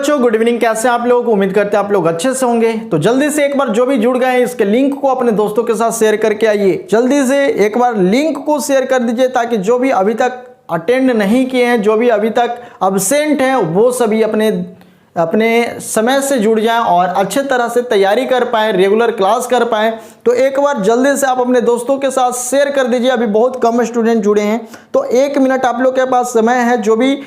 बच्चों, good evening. कैसे हैं आप लोग? उम्मीद करते हैं आप लोग अच्छे से होंगे। तो जल्दी से एक बार जो भी जुड़ गए हैं इसके लिंक को अपने दोस्तों के साथ शेयर करके आइए। जल्दी से एक बार लिंक को शेयर कर दीजिए ताकि जो भी अभी तक अटेंड नहीं किए हैं, जो भी अभी तक अब्सेंट हैं, वो सभी अपने समय से जुड़ जाएं और अच्छे तरह से तैयारी कर पाएं, रेगुलर क्लास कर पाएं। तो एक बार जल्दी से आप अपने दोस्तों के साथ शेयर कर दीजिए। अभी बहुत कम स्टूडेंट जुड़े हैं, तो 1 मिनट आप लोग के पास समय है। जो भी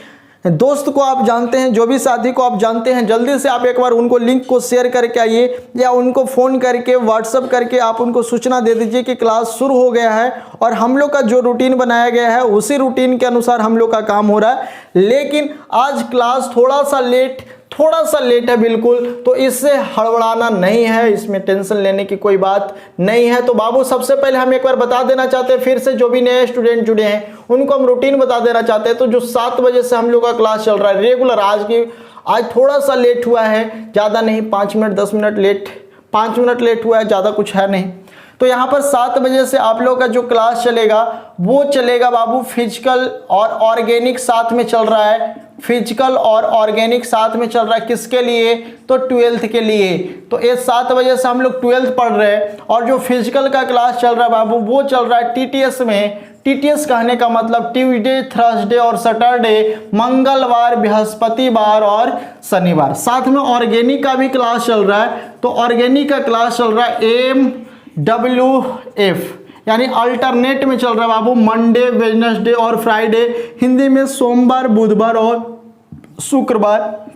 दोस्त को आप जानते हैं, जो भी साथी को आप जानते हैं, जल्दी से आप एक बार उनको लिंक को शेयर करके आइए या उनको फ़ोन करके व्हाट्सअप करके आप उनको सूचना दे दीजिए कि क्लास शुरू हो गया है। और हम लोग का जो रूटीन बनाया गया है उसी रूटीन के अनुसार हम लोग का काम हो रहा है। लेकिन आज क्लास थोड़ा सा लेट है बिल्कुल, तो इससे हड़बड़ाना नहीं है, इसमें टेंशन लेने की कोई बात नहीं है। तो बाबू सबसे पहले हम एक बार बता देना चाहते हैं, फिर से जो भी नए स्टूडेंट जुड़े हैं उनको हम रूटीन बता देना चाहते हैं। तो जो 7 बजे से हम लोग का क्लास चल रहा है रेगुलर, आज थोड़ा सा लेट हुआ है, ज़्यादा नहीं, 5 minute 10 minute late, 5 minute late हुआ है, ज़्यादा कुछ है नहीं। तो यहाँ पर 7 बजे से आप लोग का जो क्लास चलेगा वो चलेगा बाबू फिजिकल और ऑर्गेनिक साथ में चल रहा है। फिजिकल और ऑर्गेनिक साथ में चल रहा है किसके लिए? तो 12th के लिए। तो ये 7 बजे से हम लोग 12th पढ़ रहे हैं। और जो फिजिकल का क्लास चल रहा है बाबू वो चल रहा है टीटीएस में। टीटीएस कहने का मतलब ट्यूसडे, थर्सडे और सैटरडे, मंगलवार, बृहस्पतिवार और शनिवार। साथ में ऑर्गेनिक का भी क्लास चल रहा है। तो ऑर्गेनिक का क्लास चल रहा है MWF, यानी अल्टरनेट में चल रहा है बाबू, मंडे, वेडनेसडे और फ्राइडे, हिंदी में सोमवार, बुधवार और शुक्रवार।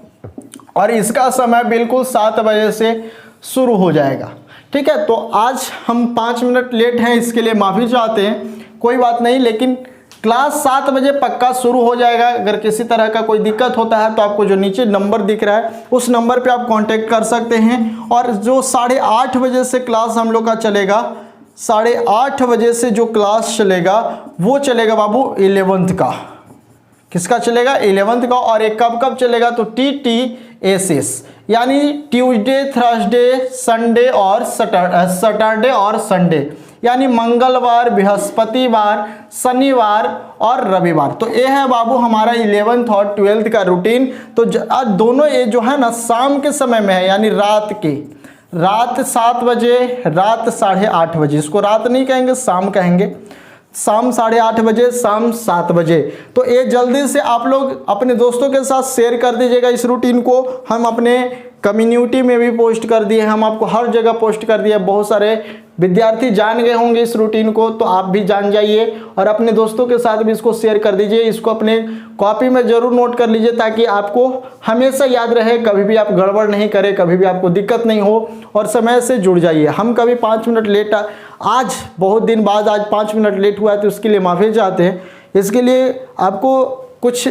और इसका समय बिल्कुल 7 बजे से शुरू हो जाएगा। ठीक है, तो आज हम 5 मिनट लेट हैं, इसके लिए माफ़ी चाहते हैं, कोई बात नहीं। लेकिन क्लास 7 बजे पक्का शुरू हो जाएगा। अगर किसी तरह का कोई दिक्कत होता है तो आपको जो नीचे नंबर दिख रहा है उस नंबर पे आप कांटेक्ट कर सकते हैं। और जो 8:30 बजे से क्लास हम लोग का चलेगा, 8:30 बजे से जो क्लास चलेगा वो चलेगा बाबू 11th का। किसका चलेगा? 11th का। और एक कब चलेगा? तो TTSS, यानी ट्यूसडे, थर्सडे, संडे और सैटरडे और संडे, यानी मंगलवार, बृहस्पतिवार, शनिवार और रविवार। तो ये है बाबू हमारा 11th और 12th का रूटीन। तो आज दोनों ये जो है ना शाम के समय में है, यानी रात 7 बजे, रात 8:30 बजे। इसको रात नहीं कहेंगे, शाम कहेंगे। शाम 8:30 बजे, शाम 7 बजे। तो ये जल्दी से आप लोग अपने दोस्तों के साथ शेयर कर दीजिएगा इस रूटीन को। हम अपने कम्युनिटी में भी पोस्ट कर दिए, हम आपको हर जगह पोस्ट कर दिए। बहुत सारे विद्यार्थी जान गए होंगे इस रूटीन को, तो आप भी जान जाइए और अपने दोस्तों के साथ भी इसको शेयर कर दीजिए। इसको अपने कॉपी में ज़रूर नोट कर लीजिए ताकि आपको हमेशा याद रहे, कभी भी आप गड़बड़ नहीं करें, कभी भी आपको दिक्कत नहीं हो और समय से जुड़ जाइए। हम कभी 5 मिनट लेट, आज बहुत दिन बाद आज 5 मिनट लेट हुआ है, तो इसके लिए माफ़ी चाहते हैं। इसके लिए आपको कुछ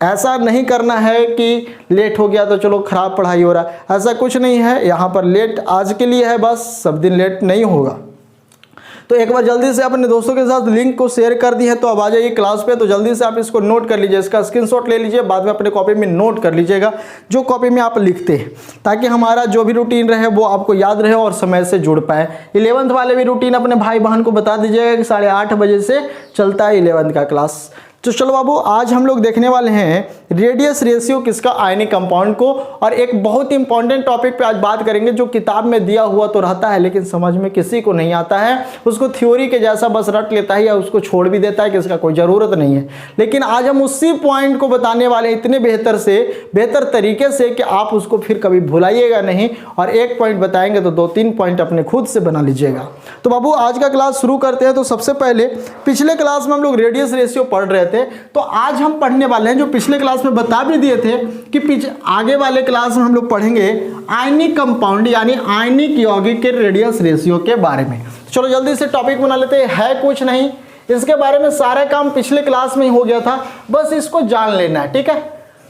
ऐसा नहीं करना है कि लेट हो गया तो चलो ख़राब पढ़ाई हो रहा है, ऐसा कुछ नहीं है। यहाँ पर लेट आज के लिए है, बस सब दिन लेट नहीं होगा। तो एक बार जल्दी से अपने दोस्तों के साथ लिंक को शेयर कर दी है, तो अब आ जाइए क्लास पे। तो जल्दी से आप इसको नोट कर लीजिए, इसका स्क्रीनशॉट ले लीजिए, बाद में अपने कॉपी में नोट कर लीजिएगा जो कॉपी में आप लिखते हैं, ताकि हमारा जो भी रूटीन रहे वो आपको याद रहे और समय से जुड़ पाए। 11th वाले भी रूटीन अपने भाई बहन को बता दीजिएगा कि 8:30 बजे से चलता है 11th का क्लास। तो चलो बाबू, आज हम लोग देखने वाले हैं रेडियस रेशियो किसका? आयनिक कंपाउंड को। और एक बहुत इंपॉर्टेंट टॉपिक पे आज बात करेंगे जो किताब में दिया हुआ तो रहता है लेकिन समझ में किसी को नहीं आता है, उसको थ्योरी के जैसा बस रट लेता है या उसको छोड़ भी देता है कि इसका कोई ज़रूरत नहीं है। लेकिन आज हम उसी पॉइंट को बताने वाले इतने बेहतर तरीके से कि आप उसको फिर कभी भुलाइएगा नहीं। और एक पॉइंट बताएंगे तो 2-3 पॉइंट अपने खुद से बना लीजिएगा। तो बाबू आज का क्लास शुरू करते हैं। तो सबसे पहले पिछले क्लास में हम लोग रेडियस रेशियो पढ़ रहे थे, तो आज हम पढ़ने वाले हैं जो पिछले क्लास में बता भी दिए थे कि आगे वाले क्लास में हम लोग पढ़ेंगे आयनिक कंपाउंड, यानी आयनिक यौगिक के रेडियस रेशियो के बारे में। चलो जल्दी से टॉपिक बना लेते हैं। है कुछ नहीं, इसके बारे में सारा काम पिछले क्लास में ही हो गया था, बस इसको जान लेना है। ठीक है,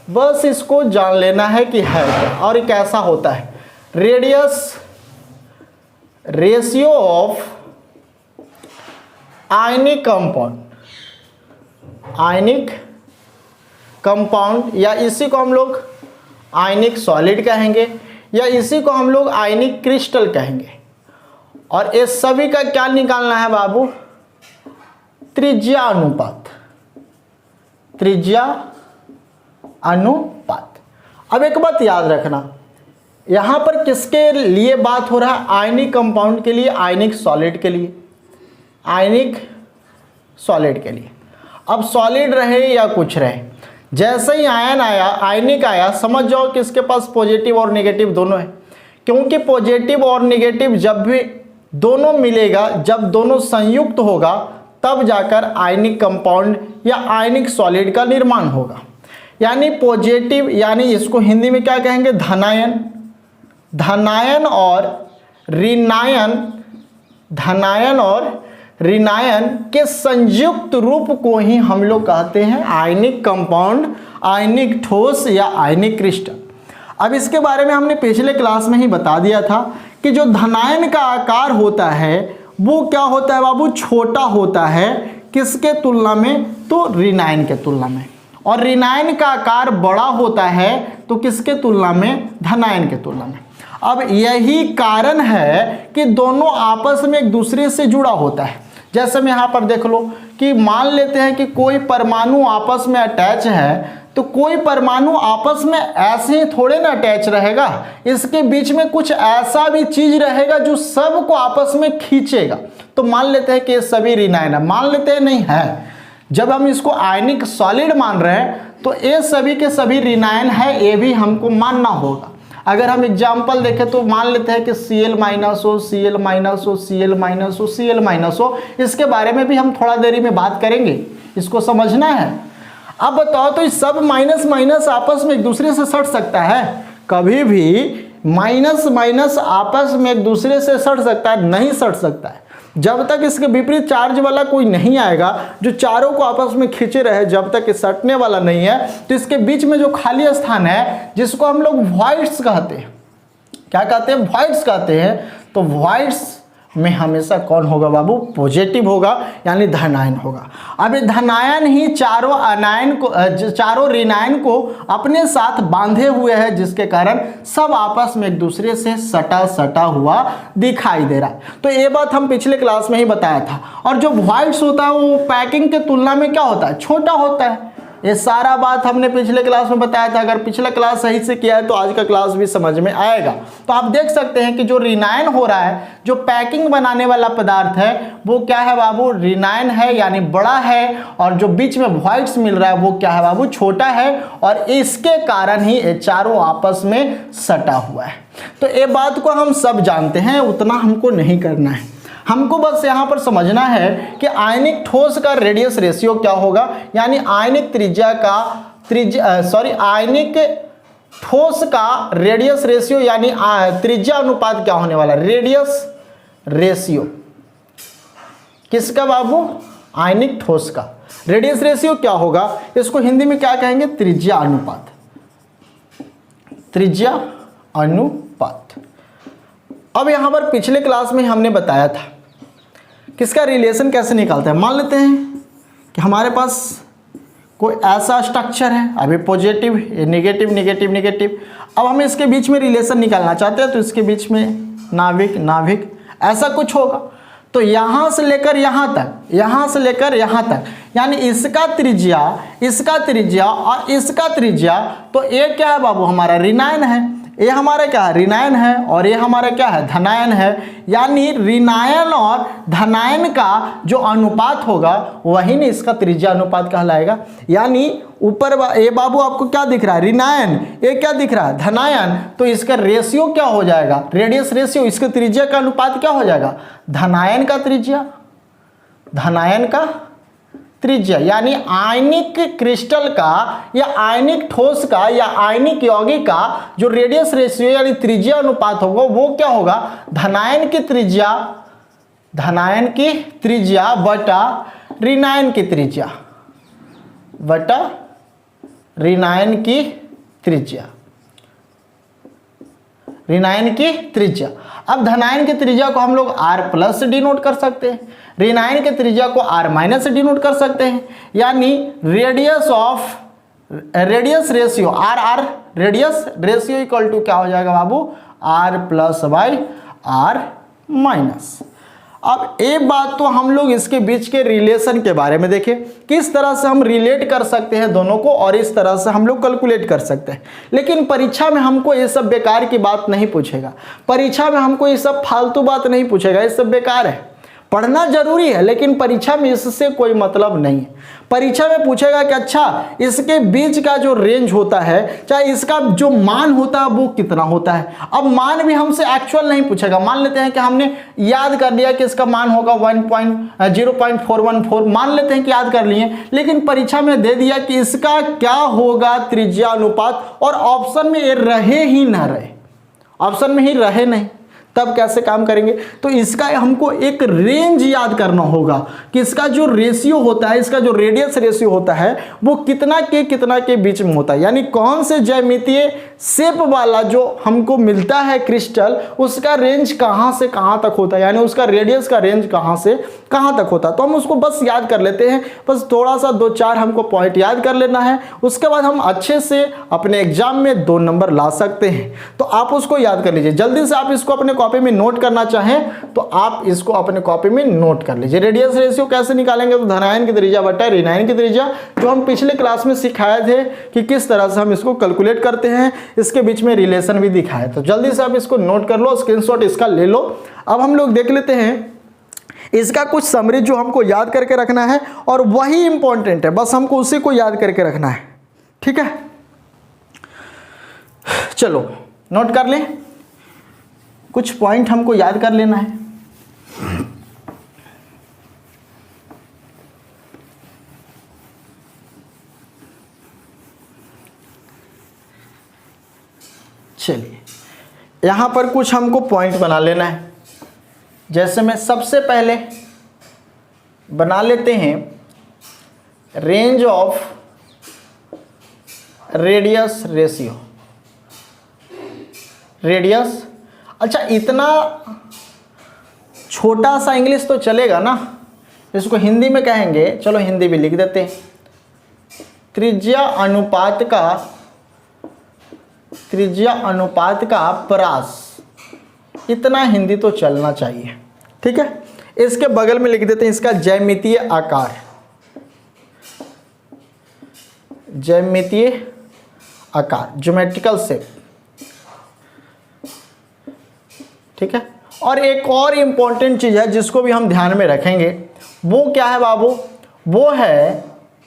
बस इसको जान लेना है कि है क्या और कैसा होता है। Radius ratio of ionic compound, या इसी को हम लोग आयनिक सॉलिड कहेंगे या इसी को हम लोग आयनिक क्रिस्टल कहेंगे। और ये सभी का क्या निकालना है बाबू? त्रिज्या अनुपात। अब एक बात याद रखना, यहाँ पर किसके लिए बात हो रहा है? आयनिक कंपाउंड के लिए, आयनिक सॉलिड के लिए, आयनिक सॉलिड के लिए। अब सॉलिड रहे या कुछ रहे, जैसे ही आयन आया, आयनिक आया, समझ जाओ कि इसके पास पॉजिटिव और नेगेटिव दोनों है, क्योंकि पॉजिटिव और नेगेटिव जब भी दोनों मिलेगा, जब दोनों संयुक्त होगा, तब जाकर आयनिक कंपाउंड या आयनिक सॉलिड का निर्माण होगा। यानी पॉजिटिव, यानी इसको हिंदी में क्या कहेंगे? धनायन, धनायन और ऋणायन, धनायन और ऋणायन के संयुक्त रूप को ही हम लोग कहते हैं आयनिक कंपाउंड, आयनिक ठोस या आयनिक क्रिस्टल। अब इसके बारे में हमने पिछले क्लास में ही बता दिया था कि जो धनायन का आकार होता है वो क्या होता है बाबू? छोटा होता है। किसके तुलना में? तो ऋणायन के तुलना में। और ऋणायन का आकार बड़ा होता है तो किसके तुलना में? धनायन के तुलना में। अब यही कारण है कि दोनों आपस में एक दूसरे से जुड़ा होता है। जैसे हम यहाँ पर देख लो कि मान लेते हैं कि कोई परमाणु आपस में अटैच है, तो कोई परमाणु आपस में ऐसे ही थोड़े ना अटैच रहेगा, इसके बीच में कुछ ऐसा भी चीज रहेगा जो सबको आपस में खींचेगा। तो मान लेते हैं कि ये सभी ऋणायन है, मान लेते हैं नहीं है, जब हम इसको आयनिक सॉलिड मान रहे हैं तो ये सभी के सभी ऋणायन है, ये भी हमको मानना होगा। अगर हम एग्जाम्पल देखें तो मान लेते हैं कि Cl- हो, Cl- हो, Cl- हो, Cl- हो, इसके बारे में भी हम थोड़ा देरी में बात करेंगे, इसको समझना है। अब बताओ तो इस सब माइनस माइनस आपस में एक दूसरे से सट सकता है? कभी भी माइनस माइनस आपस में एक दूसरे से सट सकता है? नहीं सट सकता है। जब तक इसके विपरीत चार्ज वाला कोई नहीं आएगा जो चारों को आपस में खींचे रहे, जब तक ये सटने वाला नहीं है, तो इसके बीच में जो खाली स्थान है जिसको हम लोग वॉइड्स कहते हैं, क्या कहते हैं? वॉइड्स कहते हैं। तो वॉइड्स में हमेशा कौन होगा बाबू? पॉजिटिव होगा, यानी धनायन होगा। अब ये धनायन ही चारों आनायन को, चारों ऋणायन को अपने साथ बांधे हुए है, जिसके कारण सब आपस में एक दूसरे से सटा सटा हुआ दिखाई दे रहा है। तो ये बात हम पिछले क्लास में ही बताया था। और जो वॉइड्स होता है वो पैकिंग के तुलना में क्या होता है? छोटा होता है। ये सारा बात हमने पिछले क्लास में बताया था। अगर पिछला क्लास सही से किया है तो आज का क्लास भी समझ में आएगा। तो आप देख सकते हैं कि जो ऋणायन हो रहा है, जो पैकिंग बनाने वाला पदार्थ है, वो क्या है बाबू? ऋणायन है, यानी बड़ा है। और जो बीच में वॉइड्स मिल रहा है वो क्या है बाबू? छोटा है। और इसके कारण ही ये चारों आपस में सटा हुआ है। तो ये बात को हम सब जानते हैं, उतना हमको नहीं करना है। हमको बस यहाँ पर समझना है कि आयनिक ठोस का रेडियस रेशियो क्या होगा, यानी आयनिक त्रिज्या का आयनिक ठोस का रेडियस रेशियो यानी त्रिज्या अनुपात क्या होने वाला? रेडियस रेशियो किसका बाबू? आयनिक ठोस का रेडियस रेशियो क्या होगा? इसको हिंदी में क्या कहेंगे? त्रिज्या अनुपात, त्रिज्या अनुपात। अब यहां पर पिछले क्लास में हमने बताया था किसका रिलेशन कैसे निकालते हैं। मान लेते हैं कि हमारे पास कोई ऐसा स्ट्रक्चर है, अभी पॉजिटिव, नेगेटिव, नेगेटिव, नेगेटिव। अब हम इसके बीच में रिलेशन निकालना चाहते हैं, तो इसके बीच में नाभिक, नाभिक, ऐसा कुछ होगा। तो यहाँ से लेकर यहाँ तक, यहाँ से लेकर यहाँ तक, यानी इसका त्रिज्या, इसका त्रिज्या और इसका त्रिज्या, तो ये क्या है बाबू? हमारा ऋणायन है। ये हमारा क्या है? ऋणायन है। और ये हमारा क्या है? धनायन है। यानी ऋणायन और धनायन का जो अनुपात होगा वही नहीं इसका त्रिज्या अनुपात कहलाएगा। यानी ऊपर ये बाबू आपको क्या दिख रहा है? ऋणायन। ये क्या दिख रहा है? धनायन। तो इसका रेशियो क्या हो जाएगा? Radius ratio. इसके त्रिज्या का अनुपात क्या हो जाएगा? धनायन का त्रिज्या, धनायन का त्रिज्या। यानी आयनिक क्रिस्टल का या आयनिक ठोस का या आयनिक यौगिक का जो रेडियस रेशियो यानी त्रिज्या अनुपात होगा वो क्या होगा? धनायन की त्रिज्या, धनायन की त्रिज्या बटा ऋणायन की त्रिज्या, बटा ऋणायन की त्रिज्या, ऋणायन की त्रिज्या। अब धनायन की त्रिज्या को हम लोग R+ से डिनोट कर सकते हैं, ऋणायन की त्रिज्या को R- से डिनोट कर सकते हैं। यानी radius ratio R radius ratio equal to क्या हो जाएगा बाबू? R+ by R-। अब एक बात तो हम लोग इसके बीच के रिलेशन के बारे में देखें, किस तरह से हम रिलेट कर सकते हैं दोनों को और इस तरह से हम लोग कैलकुलेट कर सकते हैं। लेकिन परीक्षा में हमको ये सब बेकार की बात नहीं पूछेगा, परीक्षा में हमको ये सब फालतू बात नहीं पूछेगा, ये सब बेकार है। पढ़ना जरूरी है लेकिन परीक्षा में इससे कोई मतलब नहीं है। परीक्षा में पूछेगा कि अच्छा इसके बीच का जो रेंज होता है, चाहे इसका जो मान होता है वो कितना होता है। अब मान भी हमसे एक्चुअल नहीं पूछेगा, मान लेते हैं कि हमने याद कर लिया कि इसका मान होगा 0.414, मान लेते हैं कि याद कर लिए, लेकिन परीक्षा में दे दिया कि इसका क्या होगा त्रिज्या अनुपात, और ऑप्शन में ये रहे ही ना रहे, ऑप्शन में ही रहे नहीं, तब कैसे काम करेंगे। तो इसका हमको एक रेंज याद करना होगा कि इसका जो रेशियो होता है, इसका जो रेडियस रेशियो होता है वो कितना के बीच में होता है, यानी कौन से ज्यामितीय शेप वाला जो हमको मिलता है क्रिस्टल, उसका रेंज कहाँ से कहाँ तक होता है, यानी उसका रेडियस का रेंज कहाँ से कहाँ तक होता है। तो हम उसको बस याद कर लेते हैं, बस थोड़ा सा 2-4 हमको पॉइंट याद कर लेना है, उसके बाद हम अच्छे से अपने एग्जाम में 2 नंबर ला सकते हैं। तो आप उसको याद कर लीजिए, जल्दी से आप इसको अपने कॉपी में नोट करना चाहें तो आप इसको अपने कॉपी में नोट कर लीजिए। रेडियस रेशियो कैसे निकालेंगे, तो धनायन की त्रिज्या बटा ऋणायन की त्रिज्या, जो हम पिछले क्लास में सिखाए थे कि किस तरह से हम इसको कैलकुलेट करते हैं, इसके बीच में रिलेशन भी दिखाया। तो जल्दी से आप इसको नोट कर लो, स्क्रीनशॉट इसका ले लो। अब हम लोग देख लेते हैं इसका कुछ समरी जो हमको याद करके रखना है, और वही इंपॉर्टेंट है, बस हमको उसी को याद करके रखना है, ठीक है। चलो नोट कर लें, कुछ पॉइंट हमको याद कर लेना है। चलिए यहां पर कुछ हमको पॉइंट बना लेना है। जैसे मैं सबसे पहले बना लेते हैं range of radius ratio, radius. अच्छा इतना छोटा सा इंग्लिश तो चलेगा ना, इसको हिंदी में कहेंगे, चलो हिंदी भी लिख देते हैं। त्रिज्या अनुपात का परास, इतना हिंदी तो चलना चाहिए, ठीक है। इसके बगल में लिख देते हैं इसका ज्यामितीय आकार, ज्यामितीय आकार, ज्योमेट्रिकल शेप, ठीक है। और एक और इंपॉर्टेंट चीज है जिसको भी हम ध्यान में रखेंगे, वो क्या है बाबू, वो है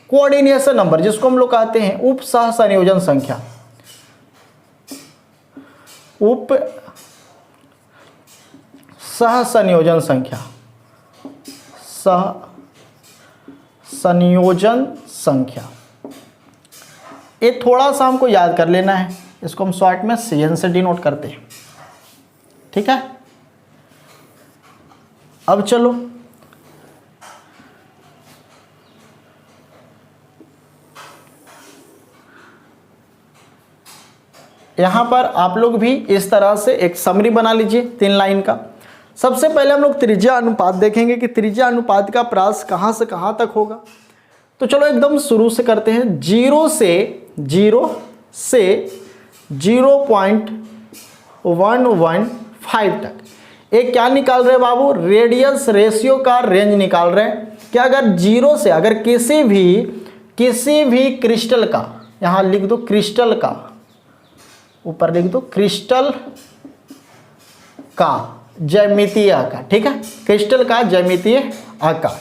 कोऑर्डिनेशन नंबर, जिसको हम लोग कहते हैं उप सह संयोजन संख्या, उप सह संयोजन संख्या, सह संयोजन संख्या। ये थोड़ा सा हमको याद कर लेना है, इसको हम शॉर्ट में CN से डिनोट करते हैं, ठीक है। अब चलो यहां पर आप लोग भी इस तरह से एक समरी बना लीजिए 3 लाइन का। सबसे पहले हम लोग त्रिज्या अनुपात देखेंगे कि त्रिज्या अनुपात का प्रास कहां से कहां तक होगा। तो चलो एकदम शुरू से करते हैं, 0 से 0.115 तक। एक क्या निकाल रहे हैं बाबू, रेडियस रेशियो का रेंज निकाल रहे हैं। क्या अगर 0 से, अगर किसी भी क्रिस्टल का, यहां लिख दो क्रिस्टल का, ऊपर लिख दो क्रिस्टल का ज्यामितीय आकार, ठीक है, क्रिस्टल का ज्यामितीय आकार,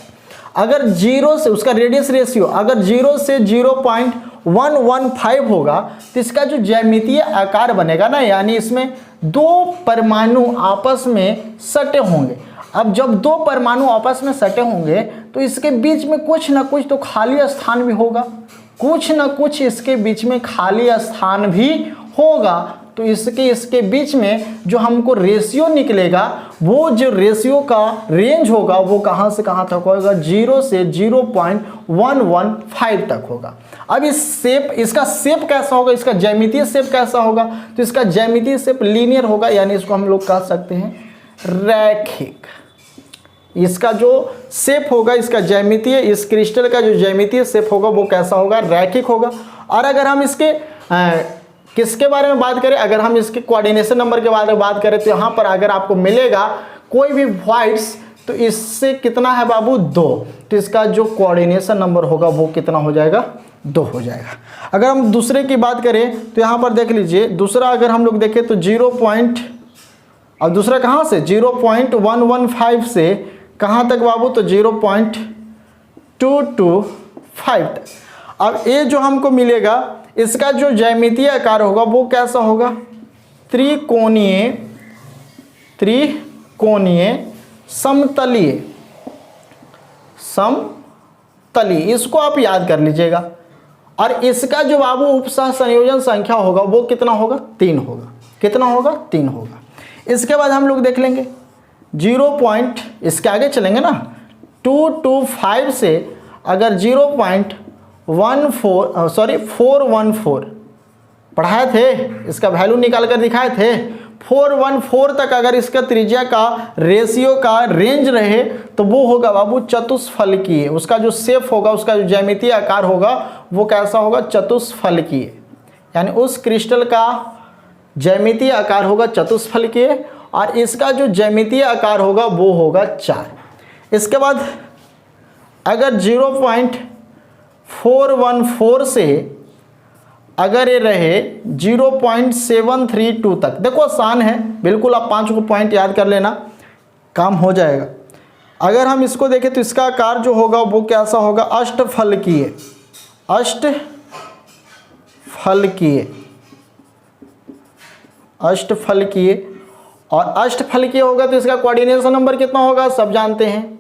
अगर 0 से उसका रेडियस रेशियो अगर 0 से 0.115 होगा तो इसका जो ज्यामितीय आकार बनेगा ना, यानी इसमें 2 परमाणु आपस में सटे होंगे। अब जब 2 परमाणु आपस में सटे होंगे तो इसके बीच में कुछ ना कुछ तो खाली स्थान भी होगा, कुछ ना कुछ इसके बीच में खाली स्थान भी होगा। तो इसके बीच में जो हमको रेशियो निकलेगा, वो जो रेशियो का रेंज होगा वो कहाँ से कहाँ तक होगा, 0 से 0.115 तक होगा। अब इसका शेप कैसा होगा, इसका ज्यामितीय शेप कैसा होगा, तो इसका ज्यामितीय शेप लीनियर होगा, यानी इसको हम लोग कह सकते हैं रैखिक। इसका जो शेप होगा, इसका ज्यामितीय, इस क्रिस्टल का जो ज्यामितीय शेप होगा वो कैसा होगा, रैखिक होगा। और अगर हम इसके किसके बारे में बात करें, अगर हम इसके कोऑर्डिनेशन नंबर के बारे में बात करें तो यहाँ पर अगर आपको मिलेगा कोई भी पॉइंट्स तो इससे कितना है बाबू 2, तो इसका जो कोऑर्डिनेशन नंबर होगा वो कितना हो जाएगा 2 हो जाएगा। अगर हम दूसरे की बात करें तो यहाँ पर देख लीजिए, दूसरा अगर हम लोग देखें तो 0 पॉइंट, अब दूसरा कहाँ से 0.115 से कहाँ तक बाबू, तो 0.225 तक। अब ये जो हमको मिलेगा इसका जो ज्यामितीय आकार होगा वो कैसा होगा, त्रिकोणीय समतलीय, इसको आप याद कर लीजिएगा। और इसका जो बाबू उपसह संयोजन संख्या होगा वो कितना होगा, 3 होगा। कितना होगा, 3 होगा। इसके बाद हम लोग देख लेंगे 0. इसके आगे चलेंगे ना, 225 से अगर 414 पढ़ाए थे, इसका वैल्यू निकाल कर दिखाए थे, 414 तक अगर इसका त्रिज्या का रेशियो का रेंज रहे तो वो होगा बाबू चतुष्फलकीय। उसका जो शेप होगा, उसका जो ज्यामितीय आकार होगा वो कैसा होगा, चतुष्फलकीय। यानी उस क्रिस्टल का ज्यामितीय आकार होगा चतुष्फलकीय और इसका जो ज्यामितीय आकार होगा वो होगा 4। इसके बाद अगर 0.414 से अगर ये रहे 0.732 तक, देखो आसान है बिल्कुल, आप 5 को पॉइंट याद कर लेना, काम हो जाएगा। अगर हम इसको देखें तो इसका आकार जो होगा वो कैसा होगा, अष्टफलकीय। और अष्टफलकीय होगा तो इसका कोऑर्डिनेशन नंबर कितना होगा, सब जानते हैं।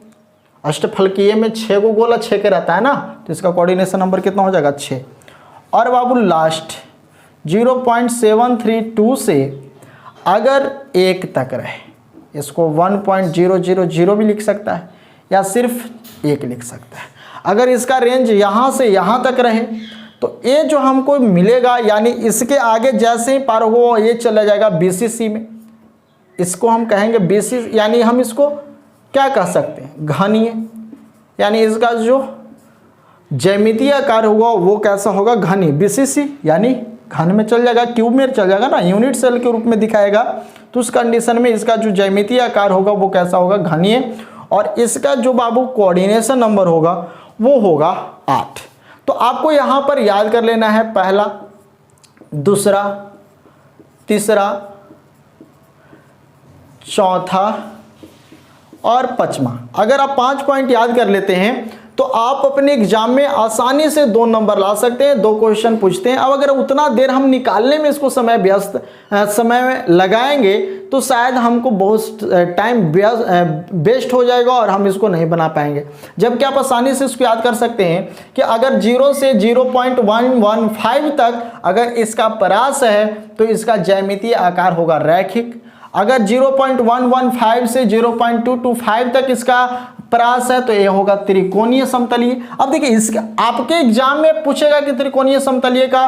अष्टफलकीय में 6 को गोला 6 के रहता है ना, तो इसका कोऑर्डिनेशन नंबर कितना हो जाएगा, 6। और बाबू लास्ट 0.732 से अगर 1 तक रहे, इसको 1.000 भी लिख सकता है या सिर्फ 1 लिख सकता है। अगर इसका रेंज यहाँ से यहाँ तक रहे तो ये जो हमको मिलेगा, यानी इसके आगे जैसे ही पार हो ये चला जाएगा BCC में। इसको हम कहेंगे BCC, यानी हम इसको क्या कह सकते हैं, घनीय। यानी इसका जो ज्यामितीय आकार होगा वो कैसा होगा, घनी। BCC यानी घन में चल जाएगा, क्यूब में चल जाएगा ना, यूनिट सेल के रूप में दिखाएगा। तो उस कंडीशन में इसका जो ज्यामितीय आकार होगा वो कैसा होगा, घनीय। और इसका जो बाबू कोऑर्डिनेशन नंबर होगा वो होगा 8। तो आपको यहाँ पर याद कर लेना है पहला, दूसरा, तीसरा, चौथा और 5वां। अगर आप 5 पॉइंट याद कर लेते हैं तो आप अपने एग्जाम में आसानी से 2 नंबर ला सकते हैं, 2 क्वेश्चन पूछते हैं। अब अगर उतना देर हम निकालने में इसको समय में लगाएंगे तो शायद हमको बहुत टाइम वेस्ट हो जाएगा और हम इसको नहीं बना पाएंगे। जबकि आप आसानी से इसको याद कर सकते हैं कि अगर 0 से 0.115 तक अगर इसका परास है तो इसका ज्यामितीय आकार होगा रैखिक। अगर 0.115 से 0.225 तक इसका परास है तो ये होगा त्रिकोणीय समतलीय। अब देखिए इसका आपके एग्जाम में पूछेगा कि त्रिकोणीय समतलीय का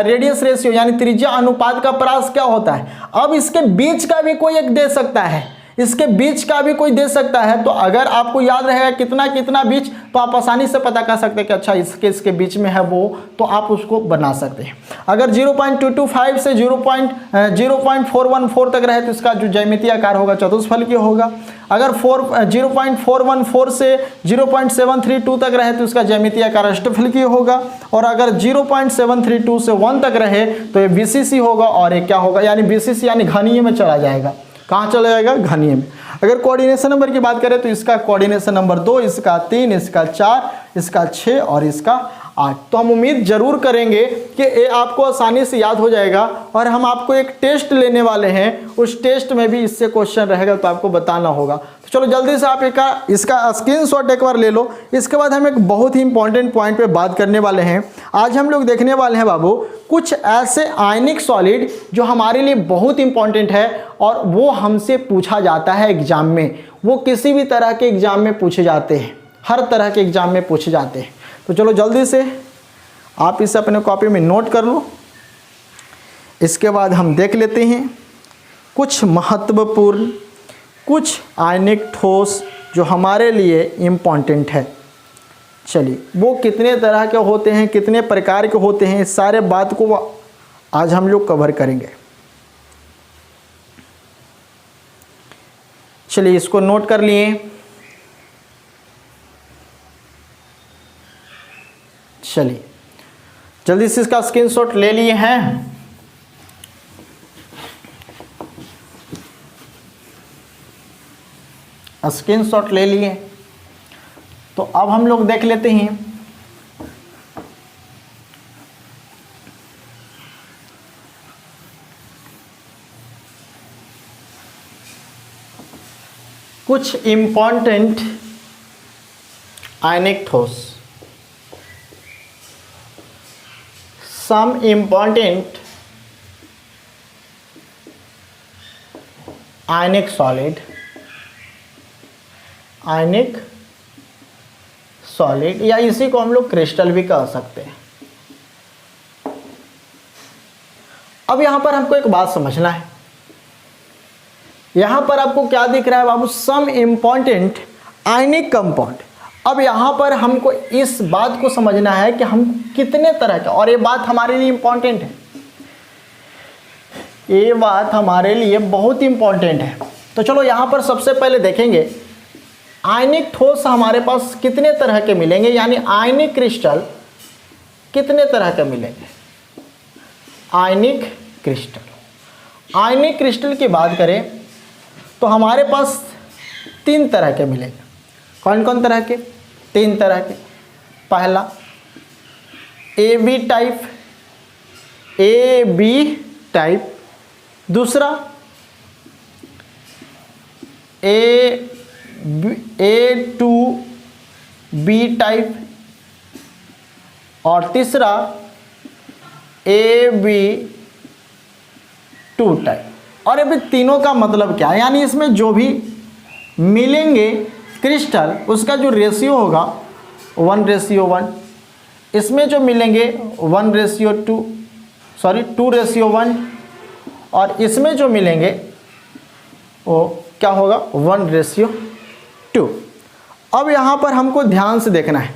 रेडियस रेशियो यानी त्रिज्या अनुपात का परास क्या होता है। अब इसके बीच का भी कोई एक दे सकता है, इसके बीच का भी कोई दे सकता है। तो अगर आपको याद रहेगा कितना कितना बीच, तो आप आसानी से पता कर सकते हैं कि अच्छा इसके बीच में है वो, तो आप उसको बना सकते हैं। अगर 0.225 से 0.414 तक रहे तो इसका जो ज्यामितीय आकार होगा चतुष्फलकीय होगा। अगर 0.414 से 0.732 तक रहे तो इसका ज्यामितीय आकार अष्टफलकीय होगा। और अगर 0.732 से 1 तक रहे तो ये BCC होगा। और ये क्या होगा, यानी BCC यानी घनीय में चला जाएगा। कहाँ चला जाएगा, घनीय में। अगर कोऑर्डिनेशन नंबर की बात करें तो इसका कोऑर्डिनेशन नंबर 2, इसका 3, इसका 4, इसका 6 और इसका 8। तो हम उम्मीद जरूर करेंगे कि ये आपको आसानी से याद हो जाएगा। और हम आपको एक टेस्ट लेने वाले हैं, उस टेस्ट में भी इससे क्वेश्चन रहेगा तो आपको बताना होगा। तो चलो जल्दी से आप इसका स्क्रीनशॉट एक बार ले लो। इसके बाद हम एक बहुत ही इंपॉर्टेंट पॉइंट पे बात करने वाले हैं। आज हम लोग देखने वाले हैं बाबू कुछ ऐसे आयनिक सॉलिड जो हमारे लिए बहुत इंपॉर्टेंट है और वो हमसे पूछा जाता है एग्जाम में। वो किसी भी तरह के एग्जाम में पूछे जाते हैं, हर तरह के एग्जाम में पूछे जाते हैं। तो चलो जल्दी से आप इसे अपने कॉपी में नोट कर लो। इसके बाद हम देख लेते हैं कुछ महत्वपूर्ण, कुछ आयनिक ठोस जो हमारे लिए इम्पॉर्टेंट है। चलिए वो कितने तरह के होते हैं, कितने प्रकार के होते हैं, इस सारे बात को आज हम लोग कवर करेंगे। चलिए इसको नोट कर लिए। चलिए जल्दी से इसका स्क्रीनशॉट ले लिए हैं। स्क्रीनशॉट ले लिए, तो अब हम लोग देख लेते हैं कुछ इम्पॉर्टेंट आयनिक ठोस, some important ionic solid, ionic solid या इसी को हम लोग क्रिस्टल भी कह सकते हैं। अब यहां पर हमको एक बात समझना है, यहां पर आपको क्या दिख रहा है बाबू, सम इम्पॉर्टेंट आयनिक कंपाउंड। अब यहां पर हमको इस बात को समझना है कि हम कितने तरह के, और ये बात हमारे लिए इंपॉर्टेंट है, ये बात हमारे लिए बहुत इंपॉर्टेंट है। तो चलो यहां पर सबसे पहले देखेंगे आयनिक ठोस हमारे पास कितने तरह के मिलेंगे, यानी आयनिक क्रिस्टल कितने तरह के मिलेंगे। आयनिक क्रिस्टल, आयनिक क्रिस्टल की बात करें तो हमारे पास 3 तरह के मिलेंगे। कौन कौन तरह के? 3 तरह के। पहला AB टाइप, AB टाइप, दूसरा A2B टाइप, और तीसरा AB2 टाइप। और अभी तीनों का मतलब क्या है, यानी इसमें जो भी मिलेंगे क्रिस्टल उसका जो रेशियो होगा 1:1, इसमें जो मिलेंगे 1:2, सॉरी 2:1, और इसमें जो मिलेंगे वो क्या होगा 1:2। अब यहाँ पर हमको ध्यान से देखना है,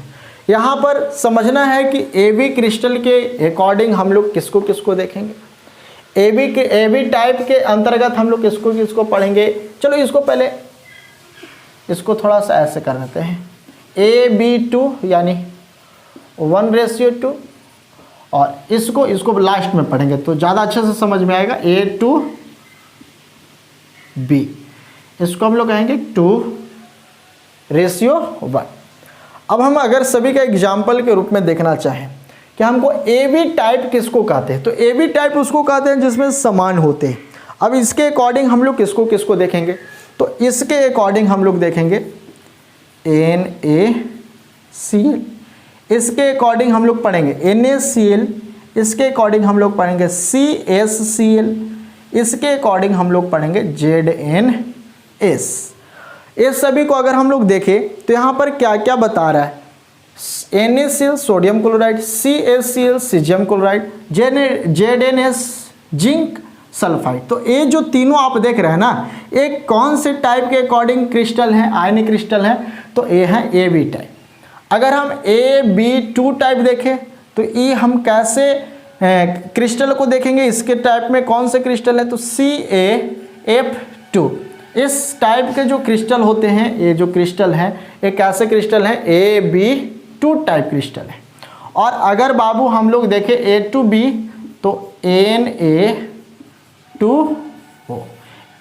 यहाँ पर समझना है कि AB क्रिस्टल के अकॉर्डिंग हम लोग किसको किसको देखेंगे। AB टाइप के अंतर्गत हम लोग किसको किसको पढ़ेंगे। चलो इसको पहले इसको थोड़ा सा ऐसे कर देते हैं, AB2 यानी 1:2, और इसको लास्ट में पढ़ेंगे तो ज़्यादा अच्छे से समझ में आएगा। A2B, इसको हम लोग कहेंगे 2:1। अब हम अगर सभी का एग्जाम्पल के रूप में देखना चाहें कि हमको AB टाइप किसको कहते हैं, तो AB टाइप उसको कहते हैं जिसमें समान होते हैं। अब इसके अकॉर्डिंग हम लोग किसको किसको देखेंगे, तो इसके अकॉर्डिंग हम लोग देखेंगे NaCl, इसके अकॉर्डिंग हम लोग पढ़ेंगे NaCl, इसके अकॉर्डिंग हम लोग पढ़ेंगे CsCl, इसके अकॉर्डिंग हम लोग पढ़ेंगे ZnS। इस सभी को अगर हम लोग देखें तो यहाँ पर क्या क्या बता रहा है, NaCl sodium chloride, CaCl caesium chloride, ZnS zinc sulphide. तो ये जो तीनों आप देख रहे हैं ना, एक कौन से टाइप के अकॉर्डिंग क्रिस्टल है, आयनिक क्रिस्टल है, तो ये है AB टाइप। अगर हम AB2 टाइप देखें तो ये हम कैसे क्रिस्टल को देखेंगे, इसके टाइप में कौन से क्रिस्टल है, तो CaF2। इस टाइप के जो क्रिस्टल होते हैं, ये जो क्रिस्टल हैं ये कैसे क्रिस्टल है, AB2 टाइप क्रिस्टल है। और अगर बाबू हम लोग देखें A2B तो Na2O,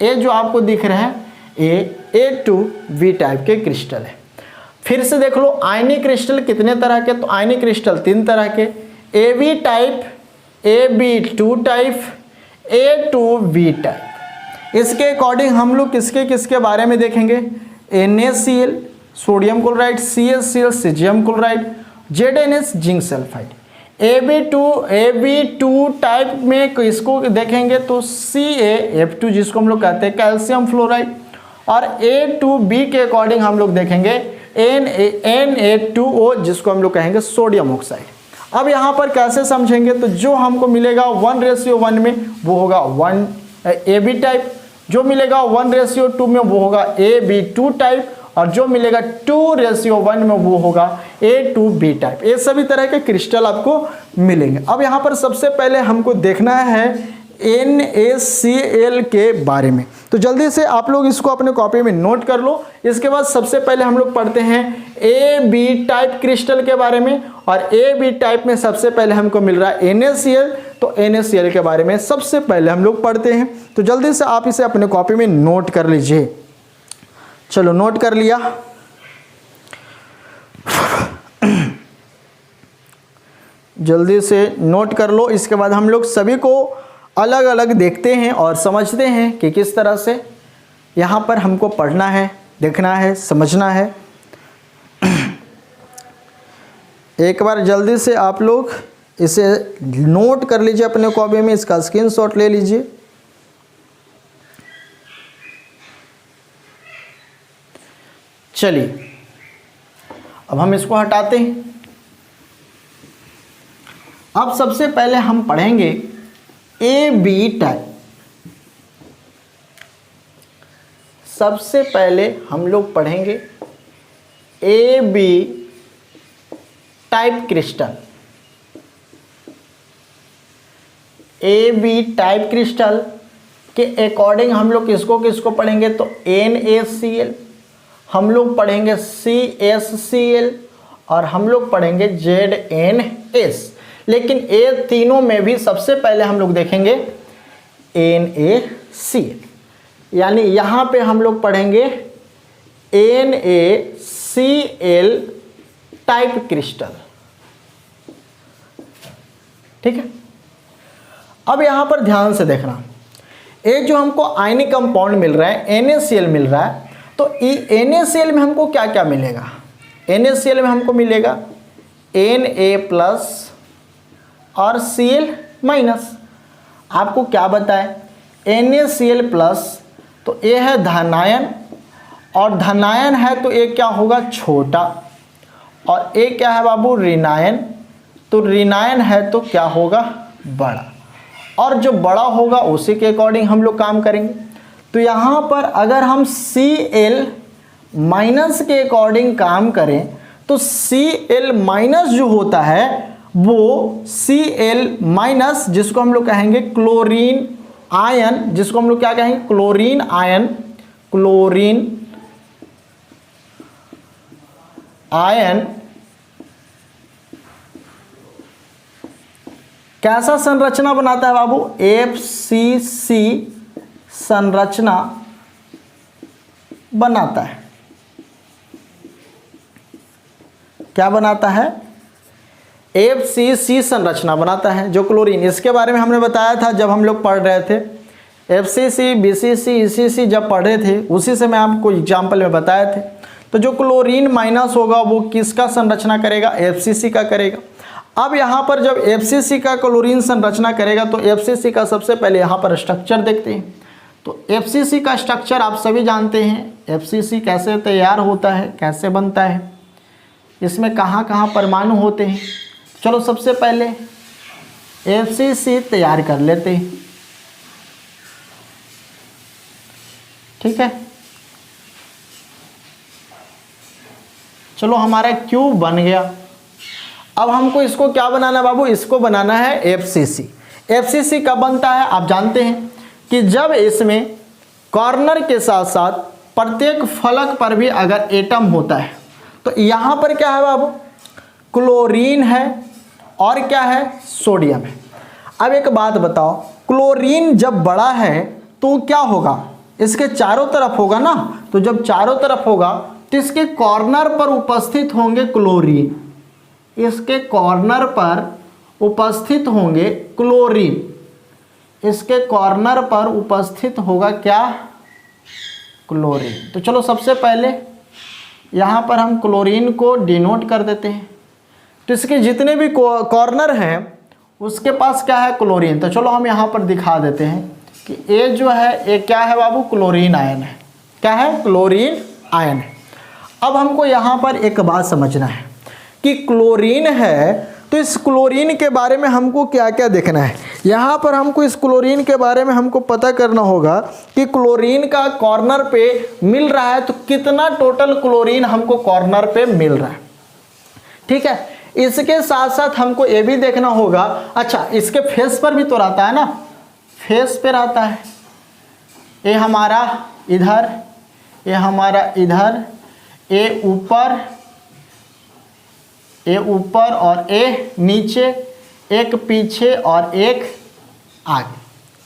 ये जो आपको दिख रहे हैं ये A2B टाइप के क्रिस्टल है। फिर से देख लो आयनिक क्रिस्टल कितने तरह के, तो आयनिक क्रिस्टल 3 तरह के, AB type, AB2 type, A2B type. इसके अकॉर्डिंग हम लोग किसके किसके बारे में देखेंगे, NaCl sodium chloride, CaCl caesium chloride, ZnS zinc sulphide. AB2 type में इसको देखेंगे तो CaF2 जिसको हम लोग कहते हैं कैल्शियम फ्लोराइड, और A2B के अकॉर्डिंग हम लोग देखेंगे Na2O जिसको हम लोग कहेंगे सोडियम ऑक्साइड। अब यहाँ पर कैसे समझेंगे, तो जो हमको मिलेगा 1:1 में वो होगा AB टाइप, जो मिलेगा 1:2 में वो होगा AB2 टाइप, और जो मिलेगा 2:1 में वो होगा A2B टाइप। ये सभी तरह के क्रिस्टल आपको मिलेंगे। अब यहाँ पर सबसे पहले हमको देखना है NaCl के बारे में। तो तो जल्दी से आप लोग इसको अपने कॉपी में नोट कर लो। इसके बाद सबसे पहले हम लोग पढ़ते हैं ए बी टाइप क्रिस्टल के बारे में, और ए बी टाइप में सबसे पहले हमको मिल रहा है NaCl। तो NaCl के बारे में सबसे पहले हम लोग पढ़ते हैं। तो जल्दी से आप इसे अपने कॉपी में नोट कर लीजिए। चलो नोट कर लिया। जल्दी से नोट कर लो। इसके बाद हम लोग सभी को अलग अलग देखते हैं और समझते हैं कि किस तरह से यहाँ पर हमको पढ़ना है, देखना है, समझना है। एक बार जल्दी से आप लोग इसे नोट कर लीजिए अपने कॉपी में, इसका स्क्रीनशॉट ले लीजिए। चलिए अब हम इसको हटाते हैं। अब सबसे पहले हम पढ़ेंगे ए बी टाइप। सबसे पहले हम लोग पढ़ेंगे A B type crystal. A B type crystal के अकॉर्डिंग हम लोग किसको किसको पढ़ेंगे, तो NaCl, हम लोग पढ़ेंगे CsCl और हम लोग पढ़ेंगे ZnS। लेकिन ये तीनों में भी सबसे पहले हम लोग देखेंगे NaCl, यानी यहाँ पे हम लोग पढ़ेंगे NaCl टाइप क्रिस्टल। ठीक है। अब यहाँ पर ध्यान से देखना, ये जो हमको आयनिक कंपाउंड मिल रहा है NaCl मिल रहा है, तो NaCl में हमको क्या क्या मिलेगा। NaCl में हमको मिलेगा Na+ और Cl-। आपको क्या बताएं, NaCl+, तो ये है धनायन, और धनायन है तो ये क्या होगा, छोटा, और ये क्या है बाबू, ऋणायन, तो ऋणायन है तो क्या होगा, बड़ा, और जो बड़ा होगा उसी के अकॉर्डिंग हम लोग काम करेंगे। तो यहाँ पर अगर हम Cl- के अकॉर्डिंग काम करें तो Cl- जो होता है वो Cl- जिसको हम लोग कहेंगे क्लोरीन आयन, जिसको हम लोग क्या कहेंगे, क्लोरीन आयन, क्लोरीन आयन कैसा संरचना बनाता है बाबू, FCC संरचना बनाता है। क्या बनाता है, FCC संरचना बनाता है, जो क्लोरीन, इसके बारे में हमने बताया था जब हम लोग पढ़ रहे थे। FCC, BCC, ECC जब पढ़ रहे थे उसी से मैं आपको एग्जाम्पल में बताए थे। तो जो क्लोरीन माइनस होगा वो किसका संरचना करेगा, FCC का करेगा। अब यहाँ पर जब FCC का क्लोरीन संरचना करेगा तो FCC का सबसे पहले यहाँ पर स्ट्रक्चर देखते हैं। तो FCC का स्ट्रक्चर आप सभी जानते हैं, FCC कैसे तैयार होता है, कैसे बनता है, इसमें कहाँ कहाँ परमाणु होते हैं। चलो सबसे पहले FCC तैयार कर लेते हैं। ठीक है, चलो हमारा क्यूब बन गया। अब हमको इसको क्या बनाना है बाबू, इसको बनाना है FCC। FCC कब बनता है, आप जानते हैं कि जब इसमें कॉर्नर के साथ साथ प्रत्येक फलक पर भी अगर एटम होता है, तो यहाँ पर क्या है बाबू, क्लोरीन है और क्या है, सोडियम है। अब एक बात बताओ, क्लोरीन जब बड़ा है तो क्या होगा, इसके चारों तरफ होगा ना, तो जब चारों तरफ होगा तो इसके कॉर्नर पर उपस्थित होंगे क्लोरीन, इसके कॉर्नर पर उपस्थित होंगे क्लोरीन, इसके कॉर्नर पर उपस्थित होगा क्या, क्लोरीन। तो चलो सबसे पहले यहाँ पर हम क्लोरीन को डिनोट कर देते हैं। तो इसके जितने भी कॉर्नर हैं उसके पास क्या है, क्लोरीन। तो चलो हम यहाँ पर दिखा देते हैं कि ये जो है ये क्या है बाबू, क्लोरीन आयन है। क्या है, क्लोरीन आयन है। अब हमको यहाँ पर एक बात समझना है कि क्लोरीन है तो इस क्लोरीन के बारे में हमको क्या क्या देखना है। यहाँ पर हमको इस क्लोरीन के बारे में हमको पता करना होगा कि क्लोरीन का कॉर्नर पे मिल रहा है तो कितना टोटल क्लोरीन हमको कॉर्नर पे मिल रहा है। ठीक है, इसके साथ साथ हमको ये भी देखना होगा, अच्छा इसके फेस पर भी तो रहता है ना, फेस पे रहता है, ए हमारा इधर, ए हमारा इधर, ए ऊपर और ए नीचे, एक पीछे और एक आगे।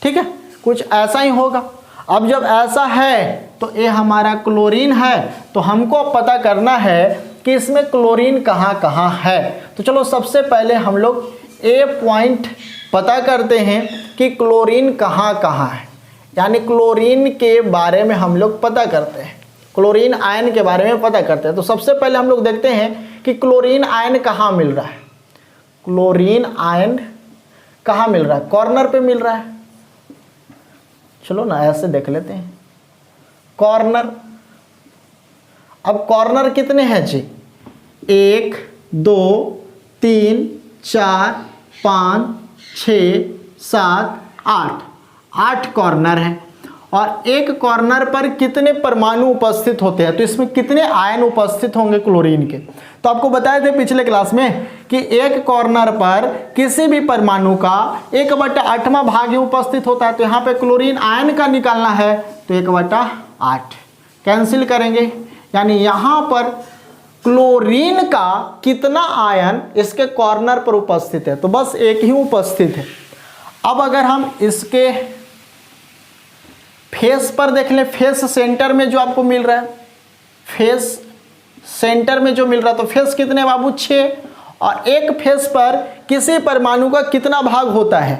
ठीक है, कुछ ऐसा ही होगा। अब जब ऐसा है तो ए हमारा क्लोरीन है, तो हमको पता करना है कि इसमें क्लोरीन कहाँ कहाँ है। तो चलो सबसे पहले हम लोग ए पॉइंट पता करते हैं कि क्लोरीन कहाँ कहाँ है, यानी क्लोरीन के बारे में हम लोग पता करते हैं, क्लोरीन आयन के बारे में पता करते हैं। तो सबसे पहले हम लोग देखते हैं कि क्लोरीन आयन कहाँ मिल रहा है। क्लोरीन आयन कहाँ मिल रहा है? कॉर्नर पे मिल रहा है। चलो ना ऐसे देख लेते हैं, कॉर्नर। अब कॉर्नर कितने हैं जी? 1 2 3 4 5 6 7 8 कॉर्नर हैं। और एक कॉर्नर पर कितने परमाणु उपस्थित होते हैं? तो इसमें कितने आयन उपस्थित होंगे क्लोरीन के? तो आपको बताए थे पिछले क्लास में कि एक कॉर्नर पर किसी भी परमाणु का 1/8वां भाग ही उपस्थित होता है। तो यहाँ पे क्लोरीन आयन का निकालना है तो 1/8 कैंसिल करेंगे, यानी यहाँ पर क्लोरीन का कितना आयन इसके कॉर्नर पर उपस्थित है? तो बस एक ही उपस्थित है। अब अगर हम इसके फेस पर देख लें, फेस सेंटर में जो आपको मिल रहा है, फेस सेंटर में जो मिल रहा है, तो फेस कितने बाबू? 6। और एक फेस पर किसी परमाणु का कितना भाग होता है?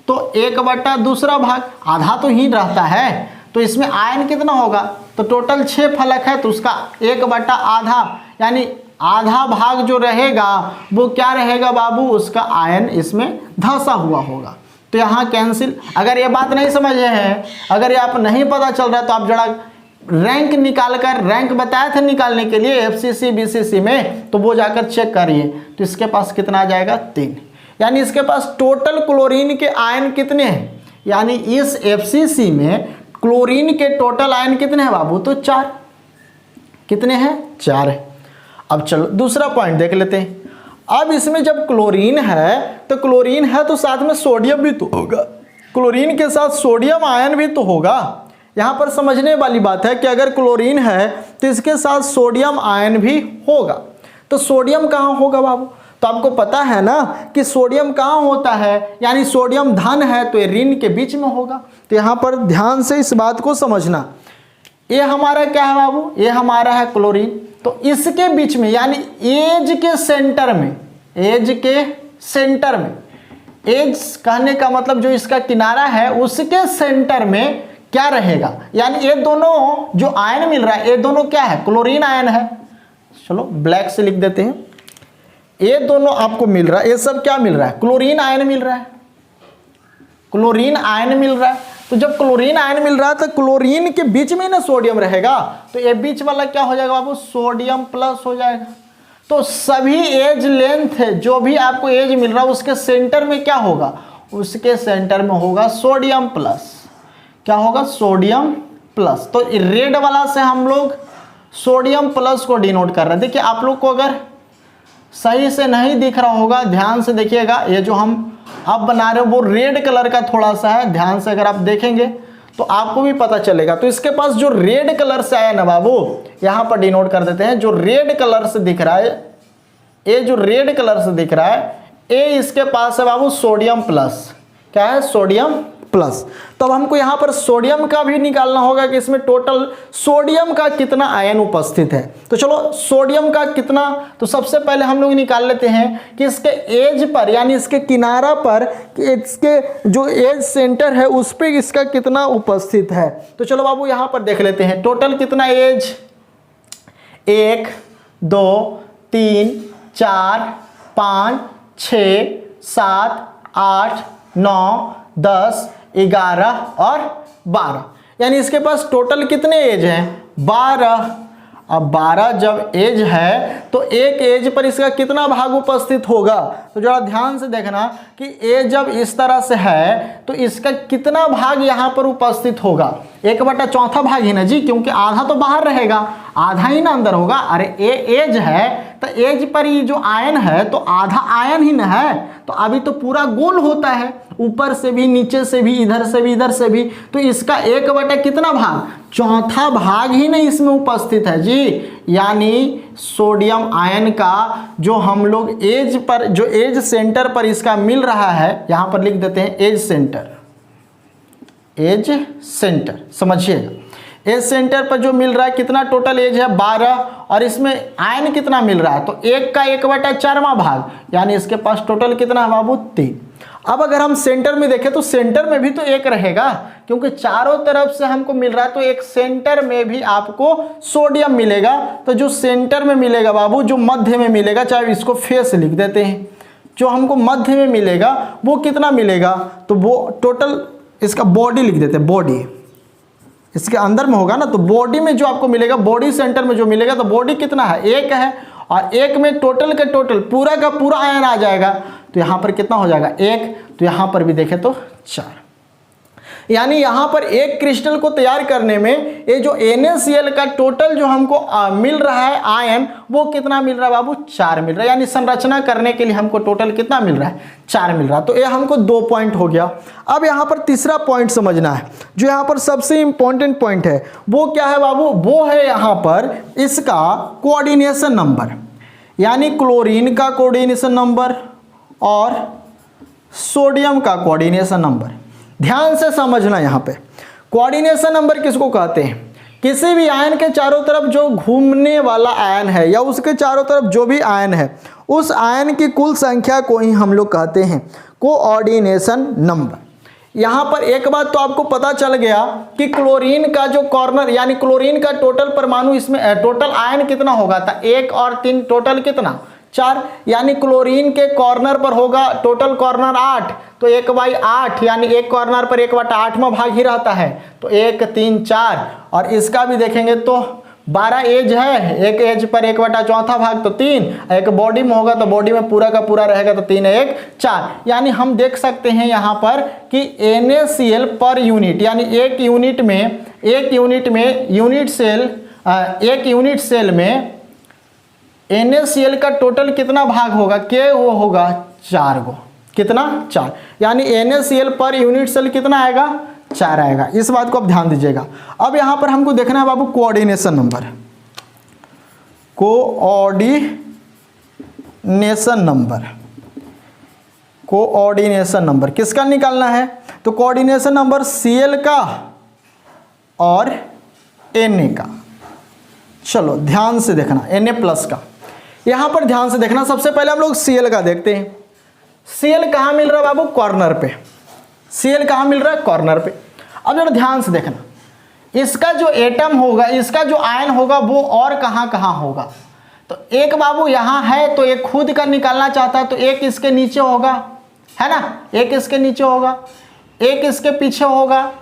तो 1/2 भाग, आधा तो ही रहता है। तो इसमें आयन कितना होगा? तो टोटल 6 फलक है, तो उसका 1/8 यानी आधा भाग जो रहेगा वो क्या रहेगा बाबू? उसका आयन इसमें धंसा हुआ होगा। तो यहाँ कैंसिल। अगर ये बात नहीं समझे हैं, अगर ये आप नहीं पता चल रहा है, तो आप जरा रैंक निकाल कर, रैंक बताए थे निकालने के लिए FCC BCC में, तो वो जाकर चेक करिए। तो इसके पास कितना आ जाएगा? 3। यानी इसके पास टोटल क्लोरीन के आयन कितने हैं? यानी इस FCC में क्लोरीन के टोटल आयन कितने हैं बाबू? तो 4। कितने हैं? 4 है। अब चलो दूसरा पॉइंट देख लेते हैं। अब इसमें जब क्लोरीन है तो क्लोरीन है तो साथ में सोडियम भी तो होगा, क्लोरीन के साथ सोडियम आयन भी तो होगा। यहाँ पर समझने वाली बात है कि अगर क्लोरीन है तो इसके साथ सोडियम आयन भी होगा। तो सोडियम कहाँ होगा बाबू? तो आपको पता है ना कि सोडियम कहाँ होता है, यानी सोडियम धन है तो ये ऋण के बीच में होगा। तो यहाँ पर ध्यान से इस बात को समझना। ये हमारा क्या है बाबू? ये हमारा है क्लोरीन। तो इसके बीच में यानी एज के सेंटर में, एज के सेंटर में, एज कहने का मतलब जो इसका किनारा है उसके सेंटर में क्या रहेगा? यानी ये दोनों जो आयन मिल रहा है, ये दोनों क्या है? क्लोरीन आयन है। चलो ब्लैक से लिख देते हैं। ये दोनों आपको मिल रहा है, ये सब क्या मिल रहा है? क्लोरीन आयन मिल रहा है, क्लोरीन आयन मिल रहा है। तो जब क्लोरीन आयन मिल रहा है तो क्लोरीन के बीच में ना सोडियम रहेगा, तो ये बीच वाला क्या हो जाएगा बाबू? सोडियम प्लस हो जाएगा। तो सभी एज लेंथ है, जो भी आपको एज मिल रहा है उसके सेंटर में क्या होगा? उसके सेंटर में होगा सोडियम प्लस। क्या होगा? Sodium plus. तो रेड वाला से हम लोग सोडियम प्लस को डिनोट कर रहे हैं। देखिए आप लोग को अगर सही से नहीं दिख रहा होगा, ध्यान से देखिएगा। ये जो हम अब बना रहे हो वो रेड कलर का थोड़ा सा है, ध्यान से अगर आप देखेंगे तो आपको भी पता चलेगा। तो इसके पास जो रेड कलर से आया ना बाबू, यहाँ पर डिनोट कर देते हैं। जो रेड कलर से दिख रहा है, ये जो रेड कलर से दिख रहा है, ये इसके पास है बाबू सोडियम प्लस। क्या है? Sodium plus. तब हमको यहाँ पर सोडियम का भी निकालना होगा कि इसमें टोटल सोडियम का कितना आयन उपस्थित है। तो चलो सोडियम का कितना, तो सबसे पहले हम लोग निकाल लेते हैं कि इसके एज पर यानी इसके किनारा पर, इसके जो एज सेंटर है उस पर इसका कितना उपस्थित है। तो चलो बाबू यहाँ पर देख लेते हैं टोटल कितना एज। 1 2 3 4 5 6 7 8 9 10 11 और 12, यानी इसके पास टोटल कितने एज हैं? 12। अब 12 जब एज है तो एक एज पर इसका कितना भाग उपस्थित होगा? तो जरा ध्यान से देखना कि एज जब इस तरह से है तो इसका कितना भाग यहाँ पर उपस्थित होगा? 1/4 भाग ही ना जी, क्योंकि आधा तो बाहर रहेगा, आधा ही ना अंदर होगा। अरे एज है तो एज पर ये जो आयन है तो आधा आयन ही ना है, तो अभी तो पूरा गोल होता है, ऊपर से भी नीचे से भी इधर से भी इधर से भी, तो इसका 1/, कितना भाग, चौथा भाग ही नहीं इसमें उपस्थित है जी। यानी सोडियम आयन का जो हम लोग एज पर, जो एज सेंटर पर इसका मिल रहा है, यहां पर लिख देते हैं एज सेंटर, एज सेंटर समझिएगा। एज सेंटर पर जो मिल रहा है कितना टोटल एज है 12, और इसमें आयन कितना मिल रहा है तो 1 का 1/4वां भाग, यानी इसके पास टोटल कितना है बाबू 3। अब अगर हम सेंटर में देखें तो सेंटर में भी तो 1 रहेगा, क्योंकि चारों तरफ से हमको मिल रहा है, तो एक सेंटर में भी आपको सोडियम मिलेगा। तो जो सेंटर में मिलेगा बाबू, जो मध्य में मिलेगा, चाहे इसको फेस लिख देते हैं, जो हमको मध्य में मिलेगा वो कितना मिलेगा, तो वो टोटल इसका बॉडी लिख देते हैं, बॉडी इसके अंदर में होगा ना, तो बॉडी में जो आपको मिलेगा, बॉडी सेंटर में जो मिलेगा, तो बॉडी कितना है 1 है, और 1 में टोटल के टोटल पूरा का पूरा आयन आ जाएगा, तो यहाँ पर कितना हो जाएगा 1, तो यहाँ पर भी देखें तो 4। यानी यहाँ पर एक क्रिस्टल को तैयार करने में ये जो NaCl का टोटल जो हमको मिल रहा है आयन, वो कितना मिल रहा है बाबू 4 मिल रहा है। यानी संरचना करने के लिए हमको टोटल कितना मिल रहा है 4 मिल रहा है। तो ये हमको 2 पॉइंट हो गया। अब यहाँ पर तीसरा पॉइंट समझना है, जो यहाँ पर सबसे इंपॉर्टेंट पॉइंट है, वो क्या है बाबू, वो है यहाँ पर इसका कोऑर्डिनेशन नंबर, यानी क्लोरीन का कोऑर्डिनेशन नंबर और सोडियम का कोऑर्डिनेशन नंबर। ध्यान से समझना, यहाँ पे कोऑर्डिनेशन नंबर किसको कहते हैं, किसी भी आयन के चारों तरफ जो घूमने वाला आयन है या उसके चारों तरफ जो भी आयन है, उस आयन की कुल संख्या को ही हम लोग कहते हैं कोऑर्डिनेशन नंबर। यहाँ पर एक बात तो आपको पता चल गया कि क्लोरीन का जो कॉर्नर, यानी क्लोरीन का टोटल परमाणु, इसमें टोटल आयन कितना होगा था 1 और 3, टोटल कितना 4, यानी क्लोरीन के कॉर्नर पर होगा टोटल कॉर्नर 8, तो 1/8, यानी एक कॉर्नर पर 1/8वां भाग ही रहता है, तो 1 3 4। और इसका भी देखेंगे तो 12 एज है, एक एज पर 1/4 भाग तो 3, एक बॉडी में होगा तो बॉडी में पूरा का पूरा रहेगा, तो 3 1 4। यानी हम देख सकते हैं यहाँ पर कि NaCl पर यूनिट, यानी एक यूनिट सेल में NaCl का टोटल कितना भाग होगा, के वो होगा 4 गो, कितना 4, यानी NaCl पर यूनिट सेल कितना आएगा 4 आएगा। इस बात को आप ध्यान दीजिएगा। अब यहाँ पर हमको देखना है बाबू कोऑर्डिनेशन नंबर, कोऑर्डिनेशन नंबर किसका निकालना है, तो कोऑर्डिनेशन नंबर Cl का और Na का। चलो ध्यान से देखना, Na+ का, यहाँ पर ध्यान से देखना। सबसे पहले हम लोग Cl का देखते हैं। Cl कहाँ मिल रहा है बाबू, कॉर्नर पे। Cl कहाँ मिल रहा है, कॉर्नर पे। अब जरा ध्यान से देखना, इसका जो एटम होगा, इसका जो आयन होगा, वो और कहाँ कहाँ होगा, तो एक बाबू यहाँ है, तो एक खुद का निकालना चाहता है, तो एक इसके नीचे होगा, है ना, एक इसके नीचे होगा, एक इसके पीछे होगा,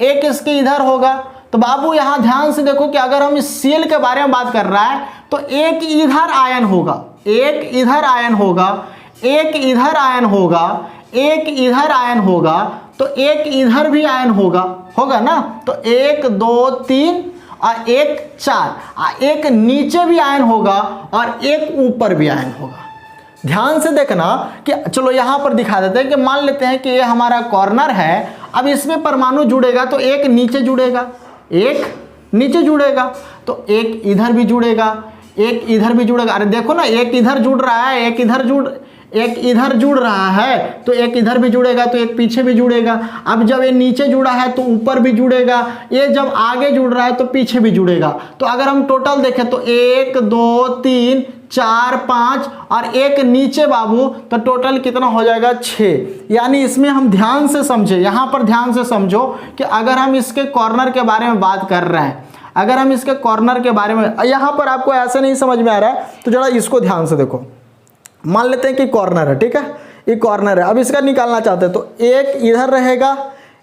एक इसके इधर होगा। तो बाबू यहाँ ध्यान से देखो कि अगर हम इस Cl के बारे में बात कर रहा है, तो एक इधर आयन होगा, एक इधर आयन होगा, एक इधर आयन होगा, एक इधर आयन होगा, तो एक इधर भी आयन होगा, होगा ना। तो 1 2 3 और 1 4, एक नीचे भी आयन होगा और एक ऊपर भी आयन होगा। ध्यान से देखना कि चलो यहाँ पर दिखा देते हैं कि मान लेते हैं कि ये हमारा कॉर्नर है। अब इसमें परमाणु जुड़ेगा तो एक नीचे जुड़ेगा, एक नीचे जुड़ेगा, तो एक इधर भी जुड़ेगा, एक इधर भी जुड़ेगा। अरे देखो ना, एक इधर जुड़ रहा है, एक इधर जुड़ रहा है, तो एक इधर भी जुड़ेगा, तो एक पीछे भी जुड़ेगा। अब जब ये नीचे जुड़ा है तो ऊपर भी जुड़ेगा, ये जब आगे जुड़ रहा है तो पीछे भी जुड़ेगा। तो अगर हम टोटल देखें तो 1 2 3 4 5 और एक नीचे बाबू, तो टोटल कितना हो जाएगा 6। यानी इसमें हम ध्यान से समझे, यहाँ पर ध्यान से समझो कि अगर हम इसके कॉर्नर के बारे में बात कर रहे हैं, अगर हम इसके कॉर्नर के बारे में, यहाँ पर आपको ऐसे नहीं समझ में आ रहा है तो जरा इसको ध्यान से देखो। मान लेते हैं कि कॉर्नर है, ठीक है, ये कॉर्नर है। अब इसका निकालना चाहते हैं तो एक इधर रहेगा,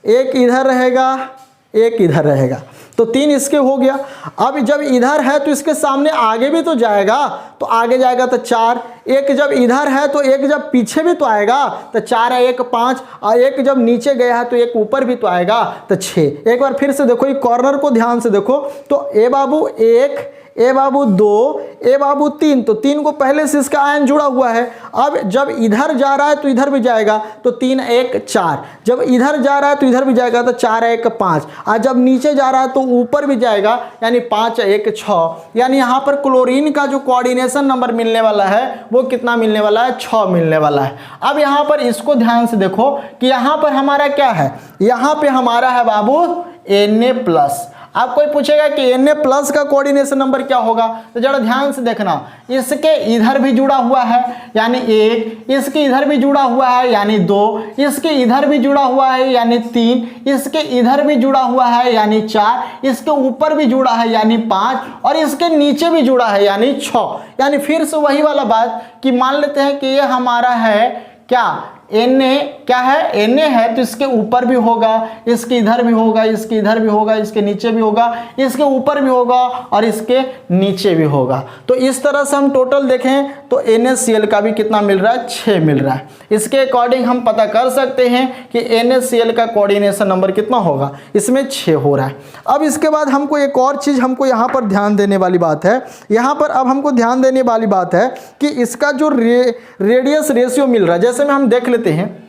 एक इधर रहेगा, एक इधर रहेगा, तो 3 इसके हो गया। अब जब इधर है तो इसके सामने आगे भी तो जाएगा, तो आगे जाएगा तो 4। एक जब इधर है तो एक जब पीछे भी तो आएगा, तो 4 है, 1 5, और एक जब नीचे गया है तो एक ऊपर भी तो आएगा, तो 6। एक बार फिर से देखो, ये कॉर्नर को ध्यान से देखो, तो ए बाबू 1 ए बाबू 2, ए बाबू 3, तो 3 को पहले से इसका आयन जुड़ा हुआ है। अब जब इधर जा रहा है तो इधर भी जाएगा, तो 3 1 4, जब इधर जा रहा है तो इधर भी जाएगा, तो 4 1 5, और जब नीचे जा रहा है तो ऊपर भी जाएगा, यानी 5 1 6, यानी यहाँ पर क्लोरीन का जो कोऑर्डिनेशन नंबर मिलने वाला है वो कितना मिलने वाला है, 6 मिलने वाला है। अब यहाँ पर इसको ध्यान से देखो कि यहाँ पर हमारा क्या है, यहाँ पे हमारा है बाबू Na+। आप कोई पूछेगा कि Na+ का कोऑर्डिनेशन नंबर क्या होगा, तो जरा ध्यान से देखना, इसके इधर भी जुड़ा हुआ है यानी 1, इसके इधर भी जुड़ा हुआ है यानी 2, इसके इधर भी जुड़ा हुआ है यानी 3, इसके इधर भी जुड़ा हुआ है यानी 4, इसके ऊपर भी जुड़ा है यानी 5, और इसके नीचे भी जुड़ा है यानी 6। यानी फिर से वही वाला बात कि मान लेते हैं कि ये हमारा है क्या, Na क्या है, Na है तो इसके ऊपर भी होगा, इसके इधर भी होगा, इसके इधर भी होगा, इसके नीचे भी होगा, इसके ऊपर भी होगा और इसके नीचे भी होगा। तो इस तरह से हम टोटल देखें तो NaCl का भी कितना मिल रहा है, 6 मिल रहा है। इसके अकॉर्डिंग हम पता कर सकते हैं कि NaCl का कोऑर्डिनेशन नंबर कितना होगा, इसमें 6 हो रहा है। अब इसके बाद हमको एक और चीज़ हमको यहाँ पर ध्यान देने वाली बात है, यहाँ पर अब हमको ध्यान देने वाली बात है कि इसका जो रेडियस रेशियो मिल रहा है, जैसे में हम देख लेते हैं,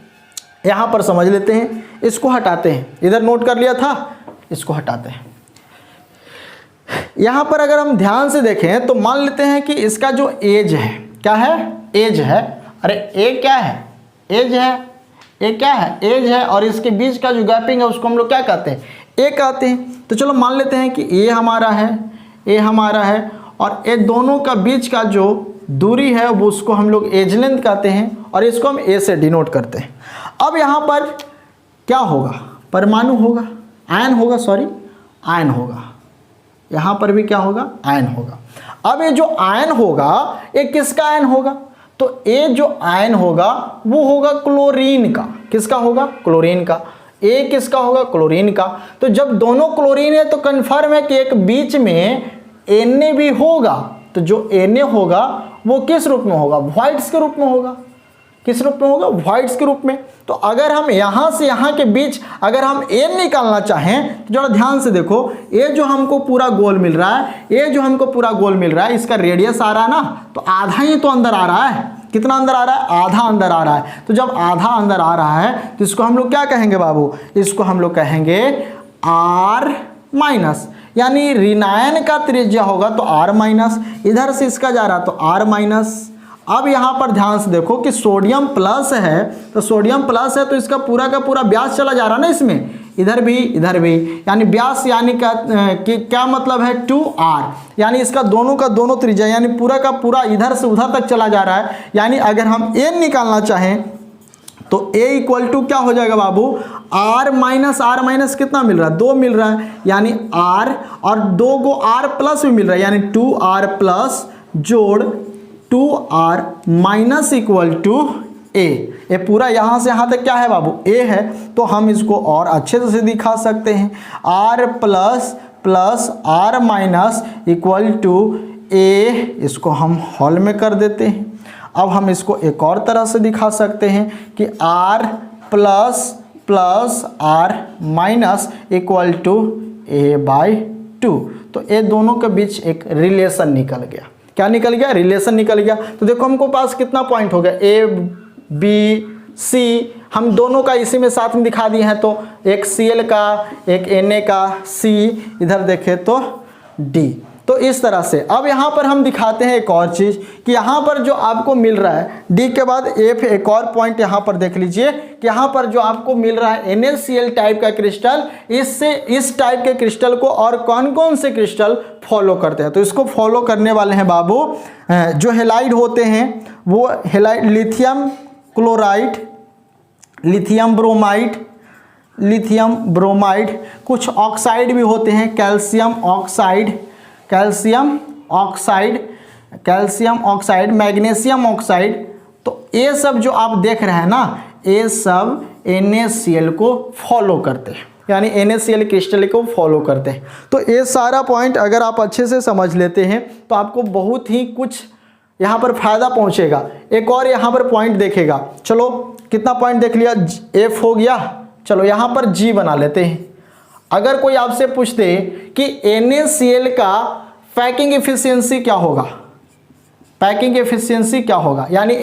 यहाँ पर समझ लेते हैं, इसको हटाते हैं, इधर नोट कर लिया था, इसको हटाते हैं। यहाँ पर अगर हम ध्यान से देखें तो मान लेते हैं कि इसका जो एज है, क्या है, एज है, अरे ए क्या है, एज है, ए क्या है, एज है, और इसके बीच का जो गैपिंग है उसको हम लोग क्या कहते हैं, ए कहते हैं। तो चलो मान लेते हैं कि ए हमारा है, ए हमारा है, और ए दोनों का बीच का जो दूरी है वो उसको हम लोग एज लेंथ कहते हैं, और इसको हम ए से डिनोट करते हैं। अब यहाँ पर क्या होगा, परमाणु होगा, आयन होगा, सॉरी आयन होगा, यहाँ पर भी क्या होगा, आयन होगा। अब ये जो आयन होगा ये किसका आयन होगा, तो ये जो आयन होगा वो होगा क्लोरीन का। किसका होगा, क्लोरीन का। ए किसका होगा, क्लोरीन का। तो जब दोनों क्लोरीन है तो कन्फर्म है कि एक बीच में Na भी होगा, तो जो Na होगा वो किस रूप में होगा, वॉइड्स के रूप में होगा। किस रूप में होगा, वॉइड्स के रूप में। तो अगर हम यहाँ से यहाँ के बीच अगर हम n निकालना चाहें तो जरा ध्यान से देखो, ये जो हमको पूरा गोल मिल रहा है, ये जो हमको पूरा गोल मिल रहा है, इसका रेडियस आ रहा है ना, तो आधा ही तो अंदर आ रहा है। कितना अंदर आ रहा है, आधा अंदर आ रहा है। तो जब आधा अंदर आ रहा है तो इसको हम लोग क्या कहेंगे बाबू, इसको हम लोग कहेंगे R-, यानी ऋणायन का त्रिज्या होगा तो R-, इधर से इसका जा रहा तो R-। अब यहाँ पर ध्यान से देखो कि सोडियम प्लस है, तो सोडियम प्लस है तो इसका पूरा का पूरा व्यास चला जा रहा है ना इसमें, इधर भी इधर भी, यानी व्यास यानी क्या मतलब है 2R, यानी इसका दोनों का दोनों त्रिज्या यानी पूरा का पूरा इधर से उधर तक चला जा रहा है। यानी अगर हम n निकालना चाहें तो A = क्या हो जाएगा बाबू, R-, कितना मिल रहा है, 2 मिल रहा है, यानी R, और 2 को R+ भी मिल रहा है, यानी 2R+ जोड़ 2R- = A। ये पूरा यहाँ से यहाँ तक क्या है बाबू, A है। तो हम इसको और अच्छे से दिखा सकते हैं, R++ R- = A, इसको हम हॉल में कर देते हैं। अब हम इसको एक और तरह से दिखा सकते हैं कि R++ R- = A/2। तो ये दोनों के बीच एक रिलेशन निकल गया। क्या निकल गया, रिलेशन निकल गया। तो देखो हमको पास कितना पॉइंट हो गया, A, B, C, हम दोनों का इसी में साथ में दिखा दिए हैं। तो एक Cl का, एक Na का, C, इधर देखें तो D। तो इस तरह से अब यहाँ पर हम दिखाते हैं एक और चीज़ कि यहाँ पर जो आपको मिल रहा है D के बाद F, एक और पॉइंट यहाँ पर देख लीजिए कि यहाँ पर जो आपको मिल रहा है NaCl टाइप का क्रिस्टल, इससे इस टाइप के क्रिस्टल को और कौन कौन से क्रिस्टल फॉलो करते हैं। तो इसको फॉलो करने वाले हैं बाबू जो हेलाइड होते हैं वो halide, lithium chloride, lithium bromide, कुछ ऑक्साइड भी होते हैं, कैल्शियम ऑक्साइड, मैग्नीशियम ऑक्साइड। तो ये सब जो आप देख रहे हैं ना, ये सब NaCl को फॉलो करते हैं, यानी NaCl क्रिस्टल को फॉलो करते हैं। तो ये सारा पॉइंट अगर आप अच्छे से समझ लेते हैं तो आपको बहुत ही कुछ यहाँ पर फायदा पहुँचेगा। एक और यहाँ पर पॉइंट देखेगा, चलो कितना पॉइंट देख लिया, F हो गया, चलो यहाँ पर G बना लेते हैं। अगर कोई आपसे पूछते कि NaCl का पैकिंग एफिशिएंसी क्या होगा, पैकिंग एफिशिएंसी क्या होगा, यानी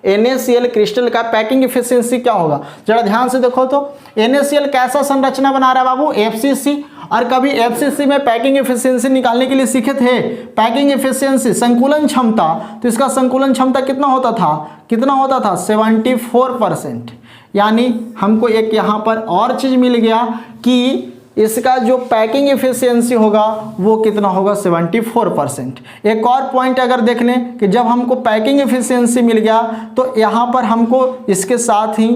NaCl क्रिस्टल का पैकिंग एफिशिएंसी क्या होगा। जरा ध्यान से देखो तो NaCl कैसा संरचना बना रहा है बाबू, FCC। और कभी FCC में पैकिंग एफिशिएंसी निकालने के लिए सीखे थे, पैकिंग एफिशिएंसी संकुलन क्षमता, तो इसका संकुलन क्षमता कितना होता था 74%। यानी हमको एक यहाँ पर और चीज मिल गया कि इसका जो पैकिंग एफिशिएंसी होगा वो कितना होगा 74%। एक और पॉइंट अगर देख लें कि जब हमको पैकिंग एफिशिएंसी मिल गया तो यहाँ पर हमको इसके साथ ही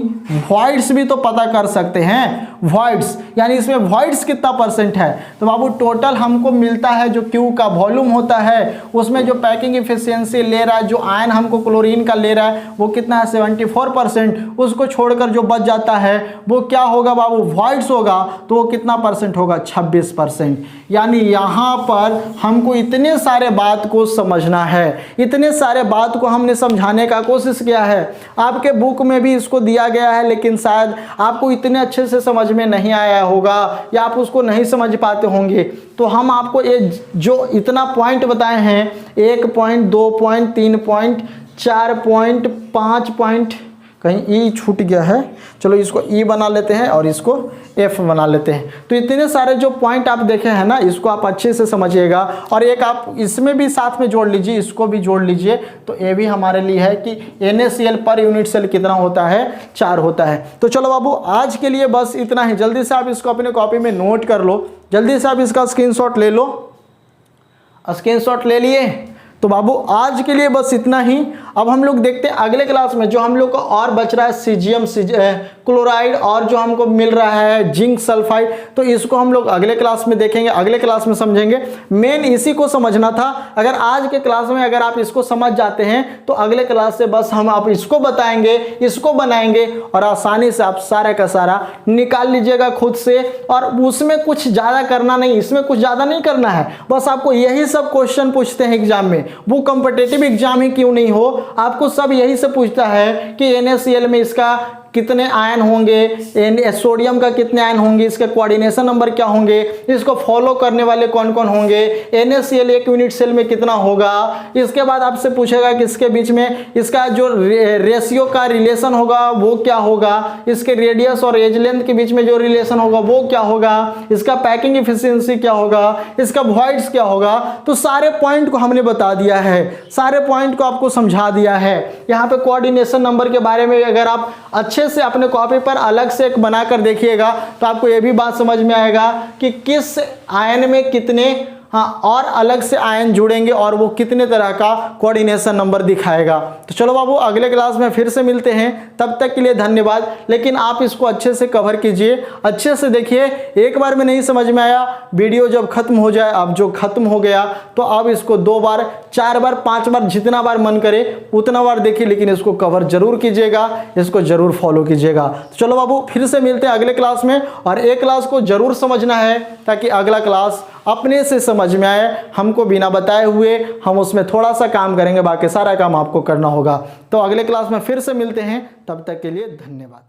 वॉइड्स भी तो पता कर सकते हैं, वॉइड्स यानी इसमें वॉइड्स कितना परसेंट है। तो बाबू टोटल हमको मिलता है जो क्यू का वॉल्यूम होता है उसमें जो पैकिंग एफिशिएंसी ले रहा है, जो आयन हमको क्लोरीन का ले रहा है वो कितना है 74%। उसको छोड़कर जो बच जाता है वो क्या होगा बाबू, वॉइड्स होगा। तो वो कितना परसेंट होगा 26%। यानी यहाँ पर हमको इतने सारे बात को समझना है, इतने सारे बात को हमने समझाने का कोशिश किया है। आपके बुक में भी इसको दिया गया है लेकिन शायद आपको इतने अच्छे से समझ में नहीं आया होगा या आप उसको नहीं समझ पाते होंगे। तो हम आपको ये जो इतना पॉइंट बताए हैं 1 point 2 point 3 point 4 point 5 point, कहीं ई छूट गया है, चलो इसको ई बना लेते हैं और इसको एफ बना लेते हैं। तो इतने सारे जो पॉइंट आप देखे हैं ना इसको आप अच्छे से समझिएगा। और एक आप इसमें भी साथ में जोड़ लीजिए, इसको भी जोड़ लीजिए। तो ये भी हमारे लिए है कि NaCl पर यूनिट सेल कितना होता है, 4 होता है। तो चलो बाबू आज के लिए बस इतना ही। जल्दी से आप इसको अपने कॉपी में नोट कर लो, जल्दी से आप इसका स्क्रीनशॉट ले लो। स्क्रीनशॉट ले लिए तो बाबू आज के लिए बस इतना ही। अब हम लोग देखते हैं अगले क्लास में जो हम लोग को और बच रहा है सीजियम क्लोराइड और जो हमको मिल रहा है जिंक सल्फाइड, तो इसको हम लोग अगले क्लास में देखेंगे, अगले क्लास में समझेंगे। मेन इसी को समझना था। अगर आज के क्लास में अगर आप इसको समझ जाते हैं तो अगले क्लास से बस हम आप इसको बताएंगे, इसको बनाएंगे और आसानी से आप सारा का सारा निकाल लीजिएगा खुद से। और उसमें कुछ ज़्यादा करना नहीं, इसमें कुछ ज़्यादा नहीं करना है, बस आपको यही सब क्वेश्चन पूछते हैं एग्जाम में। वो कॉम्पिटिटिव एग्जाम ही क्यों नहीं हो, आपको सब यही से पूछता है कि NaCl में इसका कितने आयन होंगे, सोडियम का कितने आयन होंगे, इसके कोऑर्डिनेशन नंबर क्या होंगे, इसको फॉलो करने वाले कौन कौन होंगे, NaCl एक यूनिट सेल में कितना होगा। इसके बाद आपसे पूछेगा कि इसके बीच में इसका जो रेशियो का रिलेशन होगा वो क्या होगा, इसके रेडियस और एज लेंथ के बीच में जो रिलेशन होगा वो क्या होगा, इसका पैकिंग एफिशिएंसी क्या होगा, इसका वॉइड्स क्या होगा। तो सारे पॉइंट को हमने बता दिया है, सारे पॉइंट को आपको समझा दिया है। यहाँ पे कोऑर्डिनेशन नंबर के बारे में अगर आप अच्छे से अपने कॉपी पर अलग से एक बनाकर देखिएगा तो आपको यह भी बात समझ में आएगा कि किस आयन में कितने और अलग से आयन जुड़ेंगे और वो कितने तरह का कोऑर्डिनेशन नंबर दिखाएगा। तो चलो बाबू अगले क्लास में फिर से मिलते हैं, तब तक के लिए धन्यवाद। लेकिन आप इसको अच्छे से कवर कीजिए, अच्छे से देखिए। एक बार में नहीं समझ में आया, वीडियो जब खत्म हो जाए, अब जो खत्म हो गया तो अब इसको 2 बार 4 बार 5 बार जितना बार मन करे उतना बार देखिए, लेकिन इसको कवर जरूर कीजिएगा, इसको जरूर फॉलो कीजिएगा। तो चलो बाबू फिर से मिलते हैं अगले क्लास में। और एक क्लास को जरूर समझना है ताकि अगला क्लास अपने से समझ में आए, हमको बिना बताए हुए हम उसमें थोड़ा सा काम करेंगे, बाकी सारा काम आपको करना होगा। तो अगले क्लास में फिर से मिलते हैं, तब तक के लिए धन्यवाद।